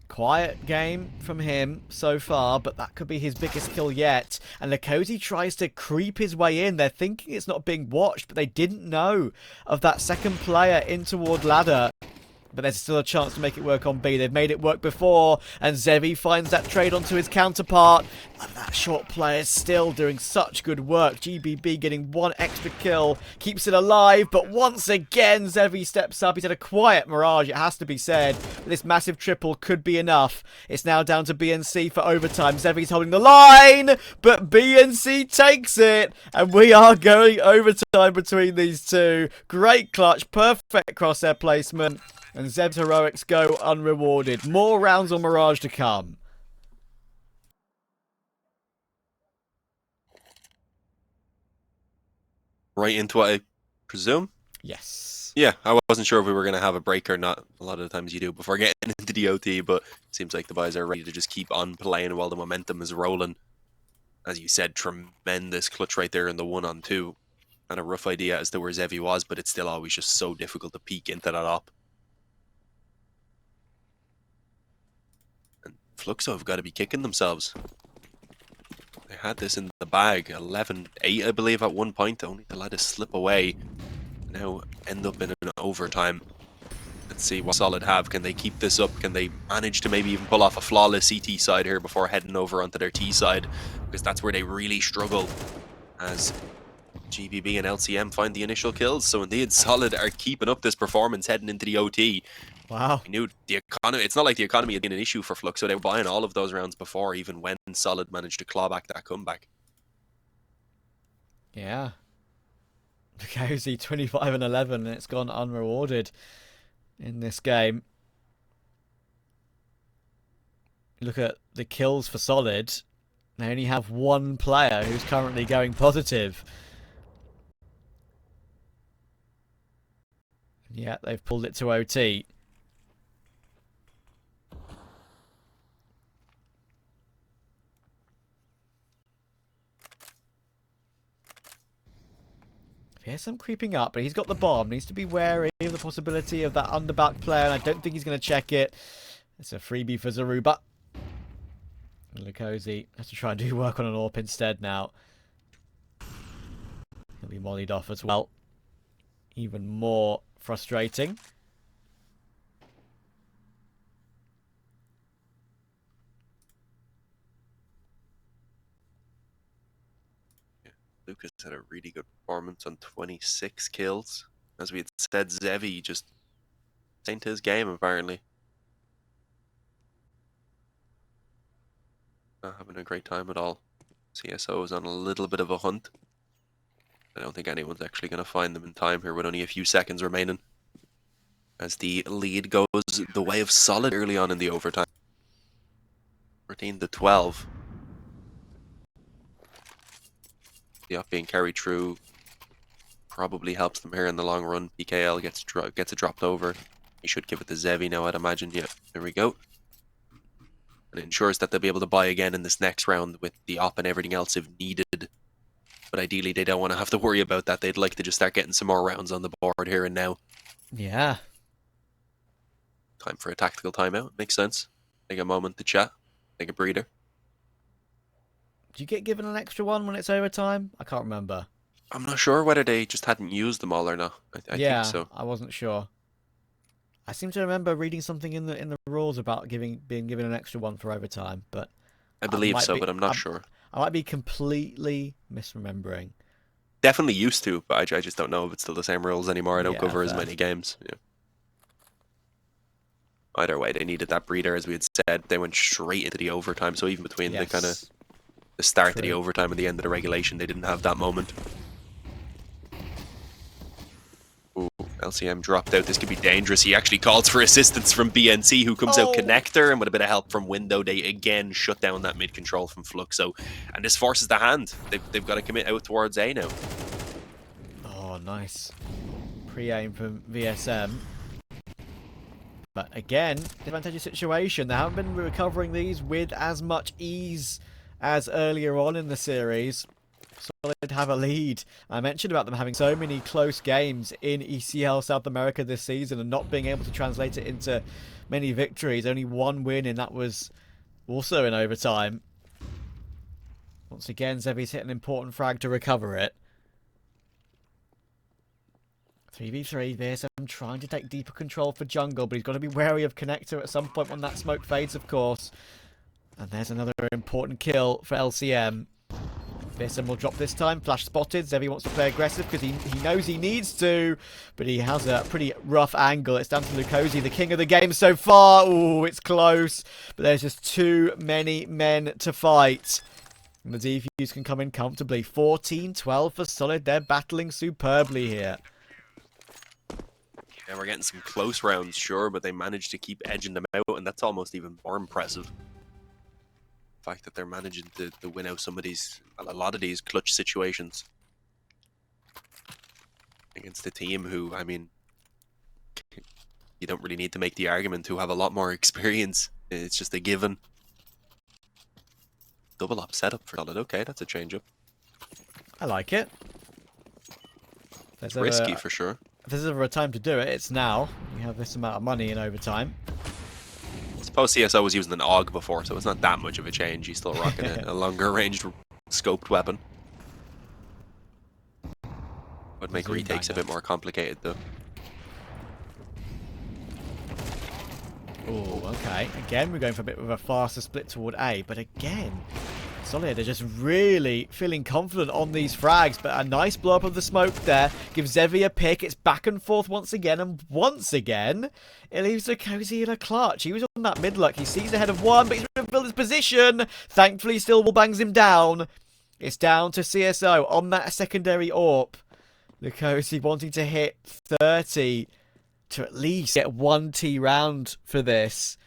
S1: Quiet game from him so far, but that could be his biggest kill yet. And Lukosi tries to creep his way in. They're thinking it's not being watched, but they didn't know of that second player in toward ladder. But there's still a chance to make it work on B. They've made it work before, and Zevi finds that trade onto his counterpart. And that short player is still doing such good work. GBB getting one extra kill, keeps it alive, but once again, Zevi steps up. He's had a quiet Mirage, it has to be said. This massive triple could be enough. It's now down to BNC for overtime. Zevi's holding the line, but BNC takes it, and we are going overtime between these two. Great clutch, perfect crosshair placement. And Zev's heroics go unrewarded. More rounds on Mirage to come.
S2: Right into what I presume?
S1: Yes.
S2: Yeah, I wasn't sure if we were going to have a break or not. A lot of the times you do before getting into the OT, but it seems like the boys are ready to just keep on playing while the momentum is rolling. As you said, tremendous clutch right there in the 1-on-2. And a rough idea as to where Zevi was, but it's still always just so difficult to peek into that op. Fluxo have got to be kicking themselves. They had this in the bag, 11-8 I believe at one point, only to let it slip away. Now end up in an overtime. Let's see what Solid have. Can they keep this up? Can they manage to maybe even pull off a flawless CT side here before heading over onto their T side? Because that's where they really struggle as GBB and LCM find the initial kills. So indeed, Solid are keeping up this performance heading into the OT.
S1: Wow.
S2: We knew the economy. It's not like the economy had been an issue for Flux, so they were buying all of those rounds before, even when Solid managed to claw back that comeback.
S1: Yeah. Lukosi 25 and 11, and it's gone unrewarded in this game. Look at the kills for Solid. They only have one player who's currently going positive. Yeah, they've pulled it to OT. vsmm creeping up, but he's got the bomb. Needs to be wary of the possibility of that underback player, and I don't think he's going to check it. It's a freebie for xurebaa. Lukosi has to try and do work on an AWP instead now. He'll be mollied off as well. Even more frustrating.
S2: Lucas had a really good performance on 26 kills. As we had said, Zevi just ain't his game, apparently. Not having a great time at all. CSO is on a little bit of a hunt. I don't think anyone's actually going to find them in time here with only a few seconds remaining. As the lead goes the way of Solid early on in the overtime. 13-12. The up being carried through probably helps them here in the long run. PKL gets it dropped over. He should give it to Zevi now, I'd imagine. Yeah, there we go. And it ensures that they'll be able to buy again in this next round with the op and everything else if needed. But ideally, they don't want to have to worry about that. They'd like to just start getting some more rounds on the board here and now.
S1: Yeah.
S2: Time for a tactical timeout. Makes sense. Take a moment to chat. Take a breather.
S1: Do you get given an extra one when it's overtime? I can't remember.
S2: I'm not sure whether they just hadn't used them all or not. I think so.
S1: I wasn't sure. I seem to remember reading something in the rules about being given an extra one for overtime, but
S2: I believe so, but I'm not sure.
S1: I might be completely misremembering.
S2: Definitely used to, but I just don't know if it's still the same rules anymore. I don't cover
S1: fair.
S2: as many games. Yeah. Either way, they needed that breather, as we had said. They went straight into the overtime, so even between the kind of the start of the overtime and the end of the regulation, they didn't have that moment. Ooh, LCM dropped out. This could be dangerous. He actually calls for assistance from BNC, who comes out connector, and with a bit of help from Window, they again shut down that mid control from Fluxo. And this forces the hand. They've got to commit out towards A now.
S1: Oh, nice. Pre-aim from vsmm. But again, advantageous situation. They haven't been recovering these with as much ease as earlier on in the series. Solid have a lead. I mentioned about them having so many close games in ECL South America this season and not being able to translate it into many victories. Only one win, and that was also in overtime. Once again, Zevi's hit an important frag to recover it. 3v3, vsmm trying to take deeper control for jungle, but he's got to be wary of Connector at some point when that smoke fades, of course. And there's another important kill for LCM. vsmm will drop this time. Flash spotted. Zevi wants to play aggressive because he knows he needs to, but he has a pretty rough angle. It's down to Lukosi, the king of the game so far. Ooh, it's close, but there's just too many men to fight. And the defuse can come in comfortably. 14-12 for Solid. They're battling superbly here.
S2: Yeah, we're getting some close rounds, sure, but they managed to keep edging them out, and that's almost even more impressive. The fact that they're managing to win out some of these, a lot of these clutch situations against a team who, I mean, you don't really need to make the argument to have a lot more experience. It's just a given. Double up setup for Solid. Okay, that's a change up.
S1: I like it.
S2: It's risky for sure.
S1: If there's ever a time to do it, it's now. We have this amount of money in overtime.
S2: I suppose CSO was using an AUG before, so it's not that much of a change. He's still rocking a longer ranged scoped weapon. Would make retakes a bit more complicated though.
S1: Oh, okay. Again, we're going for a bit of a faster split toward A, but again, Solid are just really feeling confident on these frags, but a nice blow up of the smoke there gives Zevi a pick. It's back and forth once again, and once again, it leaves Lukosi in a clutch. He was on that mid luck. He sees ahead of one, but he's revealed his position. Thankfully, still bangs him down. It's down to CSO on that secondary AWP. Lukosi wanting to hit 30 to at least get 1 T round for this,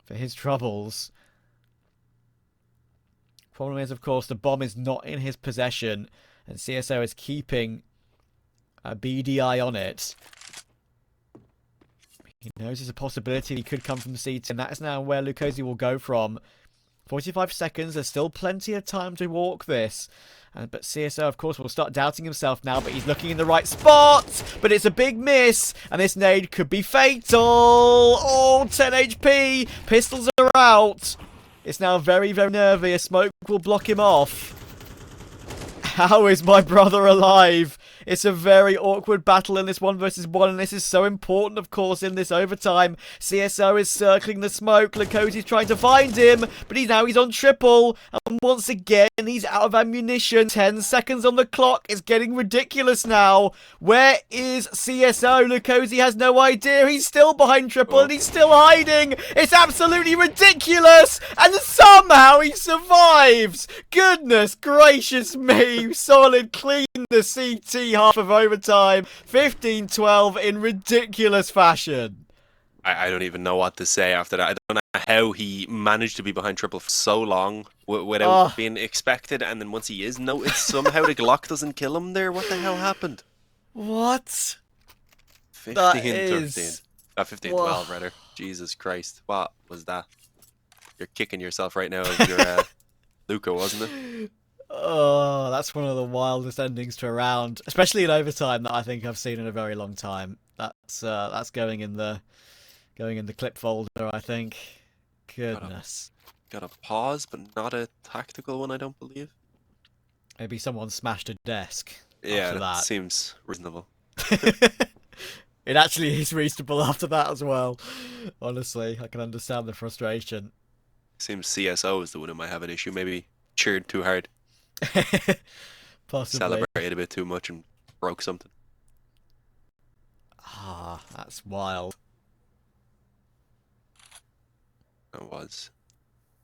S1: for his troubles. Problem is, of course, the bomb is not in his possession, and CSO is keeping a BDI on it. He knows there's a possibility he could come from C2, and that is now where Lukosi will go from. 45 seconds, there's still plenty of time to walk this. But CSO, of course, will start doubting himself now, but he's looking in the right spot. But it's a big miss, and this nade could be fatal. Oh, 10 HP. Pistols are out. It's now very, very nervy. A smoke will block him off. How is my brother alive? It's a very awkward battle in this 1 versus 1, and this is so important, of course, in this overtime. CSO is circling the smoke. Lukosi's trying to find him, but he's on triple. And once again, he's out of ammunition. 10 seconds on the clock. It's getting ridiculous now. Where is CSO? Lukosi has no idea. He's still behind triple, and he's still hiding. It's absolutely ridiculous. And somehow he survives. Goodness gracious me. Solid clean the CT half of overtime. 15-12 in ridiculous fashion.
S2: I don't even know what to say after that. I don't know how he managed to be behind triple for so long without being expected, and then once he is noticed, somehow the Glock doesn't kill him there. What the hell happened?
S1: What?
S2: 15-13. 15-12 rather. Jesus Christ. What was that? You're kicking yourself right now as your Luca, wasn't it?
S1: Oh, that's one of the wildest endings to a round, especially in overtime, that I think I've seen in a very long time. That's going in the clip folder, I think. Goodness.
S2: Got a pause, but not a tactical one, I don't believe.
S1: Maybe someone smashed a desk.
S2: Yeah,
S1: after that
S2: seems reasonable.
S1: It actually is reasonable after that as well. Honestly, I can understand the frustration.
S2: Seems CSO is the one who might have an issue. Maybe cheered too hard.
S1: Possibly.
S2: Celebrated a bit too much and broke something.
S1: Ah, that's wild.
S2: It was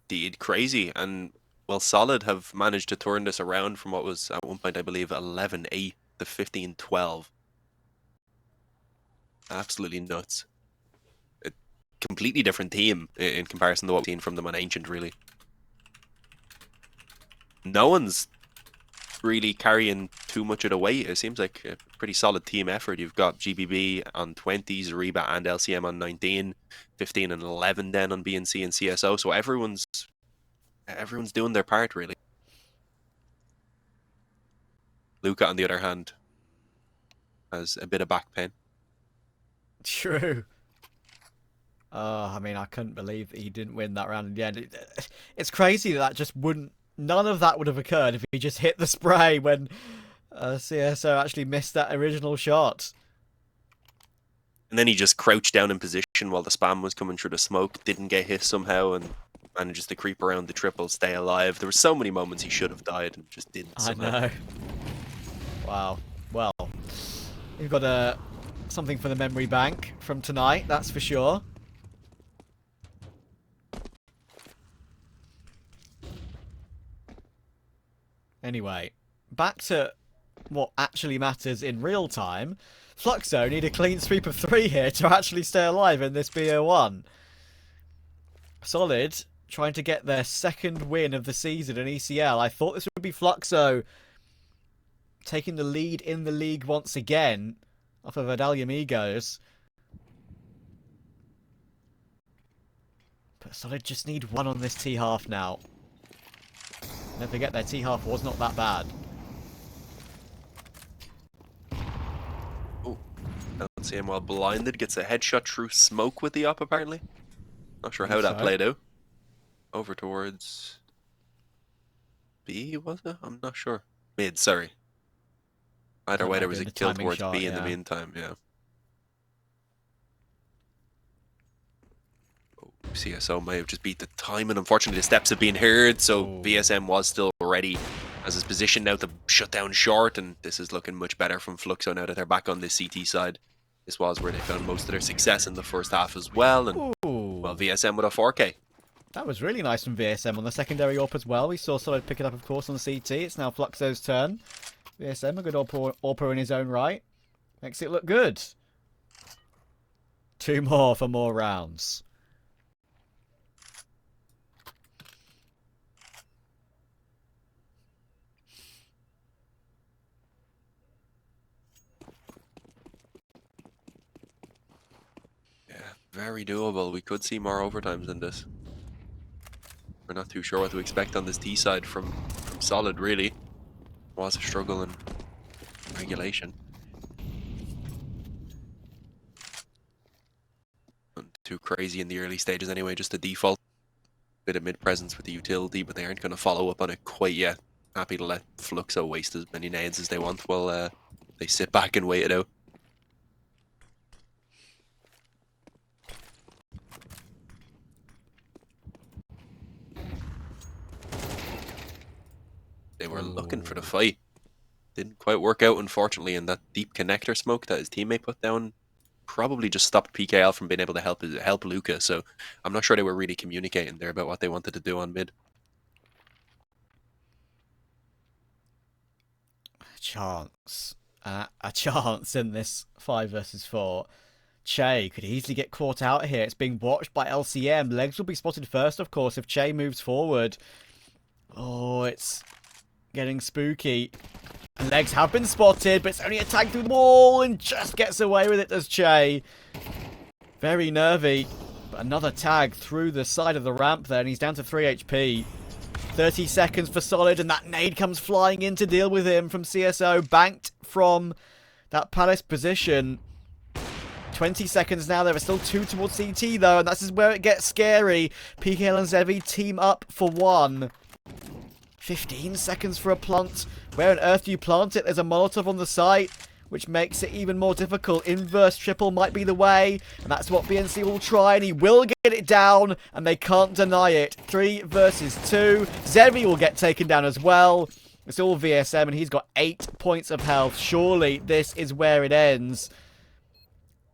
S2: indeed crazy. And, well, Solid have managed to turn this around from what was, at one point, I believe, 11-8 to 15-12. Absolutely nuts. A completely different team in comparison to what we've seen from them on Ancient, really. No one's really carrying too much of the weight. It seems like a pretty solid team effort. You've got GBB on 20, xurebaa and LCM on 19, 15 and 11 then on BNC and CSO. So everyone's doing their part, really. Luca, on the other hand, has a bit of back pain.
S1: True. I mean, I couldn't believe that he didn't win that round in the end. It's crazy that just wouldn't... None of that would have occurred if he just hit the spray when CSO actually missed that original shot.
S2: And then he just crouched down in position while the spam was coming through the smoke, didn't get hit somehow, and manages to creep around the triple, stay alive. There were so many moments he should have died and just didn't somehow.
S1: I know. Wow. Well, we've got something for the memory bank from tonight, that's for sure. Anyway, back to what actually matters in real time. Fluxo need a clean sweep of 3 here to actually stay alive in this BO1. Solid trying to get their second win of the season in ECL. I thought this would be Fluxo taking the lead in the league once again off of Adalia Amigos. But Solid just need 1 on this T-half now. Don't forget their T-half was not that bad.
S2: Oh, don't see him while blinded. Gets a headshot through smoke with the op, apparently. Not sure how that played out. Over towards B, was it? I'm not sure. Mid, sorry. Either way, there was a kill towards B in the meantime, yeah. CSO may have just beat the time, and unfortunately the steps have been heard, so vsmm was still ready as his position now to shut down short, and this is looking much better from Fluxo now that they're back on the CT side. This was where they found most of their success in the first half as well, and well, vsmm with a 4K.
S1: That was really nice from vsmm on the secondary AWP as well. We saw Solid pick it up, of course, on the CT. It's now Fluxo's turn. vsmm, a good AWPer in his own right. Makes it look good. 2 more for more rounds.
S2: Very doable. We could see more overtimes than this. We're not too sure what to expect on this T side from Solid, really. Was a struggle in regulation. And too crazy in the early stages anyway, just a default. Bit of mid-presence with the utility, but they aren't going to follow up on it quite yet. Happy to let Fluxo waste as many nades as they want while they sit back and wait it out. They were looking for the fight. Didn't quite work out, unfortunately, and that deep connector smoke that his teammate put down probably just stopped PKL from being able to help Luca, so I'm not sure they were really communicating there about what they wanted to do on mid.
S1: A chance in this 5 versus 4. Che could easily get caught out here. It's being watched by LCM. Legs will be spotted first, of course, if Che moves forward. Oh, it's getting spooky. Legs have been spotted, but it's only a tag through the wall and just gets away with it, does Che. Very nervy. But another tag through the side of the ramp there, and he's down to 3 HP. 30 seconds for Solid, and that nade comes flying in to deal with him from CSO. Banked from that Palace position. 20 seconds now. There are still 2 towards CT, though, and this is where it gets scary. PKL and Zevi team up for 1. 15 seconds for a plant. Where on earth do you plant it? There's a Molotov on the site, which makes it even more difficult. Inverse triple might be the way, and that's what BNC will try, and he will get it down, and they can't deny it. 3 versus 2. Zevi will get taken down as well. It's all vsmm, and he's got 8 points of health. Surely this is where it ends.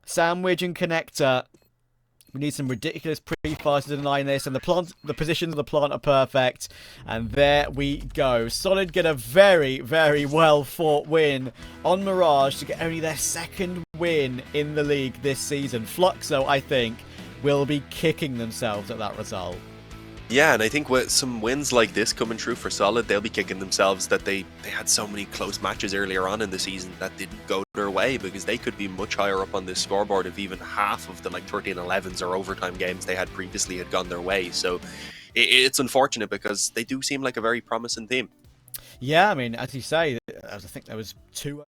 S1: Sandwich and connector. We need some ridiculous pre-fires to deny this, and the positions of the plant are perfect. And there we go. Solid get a very, very well-fought win on Mirage to get only their 2nd win in the league this season. Fluxo, I think, will be kicking themselves at that result.
S2: Yeah, and I think with some wins like this coming through for Solid, they'll be kicking themselves that they had so many close matches earlier on in the season that didn't go their way, because they could be much higher up on this scoreboard if even half of the like 13-11s or overtime games they had previously had gone their way. So it's unfortunate, because they do seem like a very promising team.
S1: Yeah, I mean, as you say, I think there was two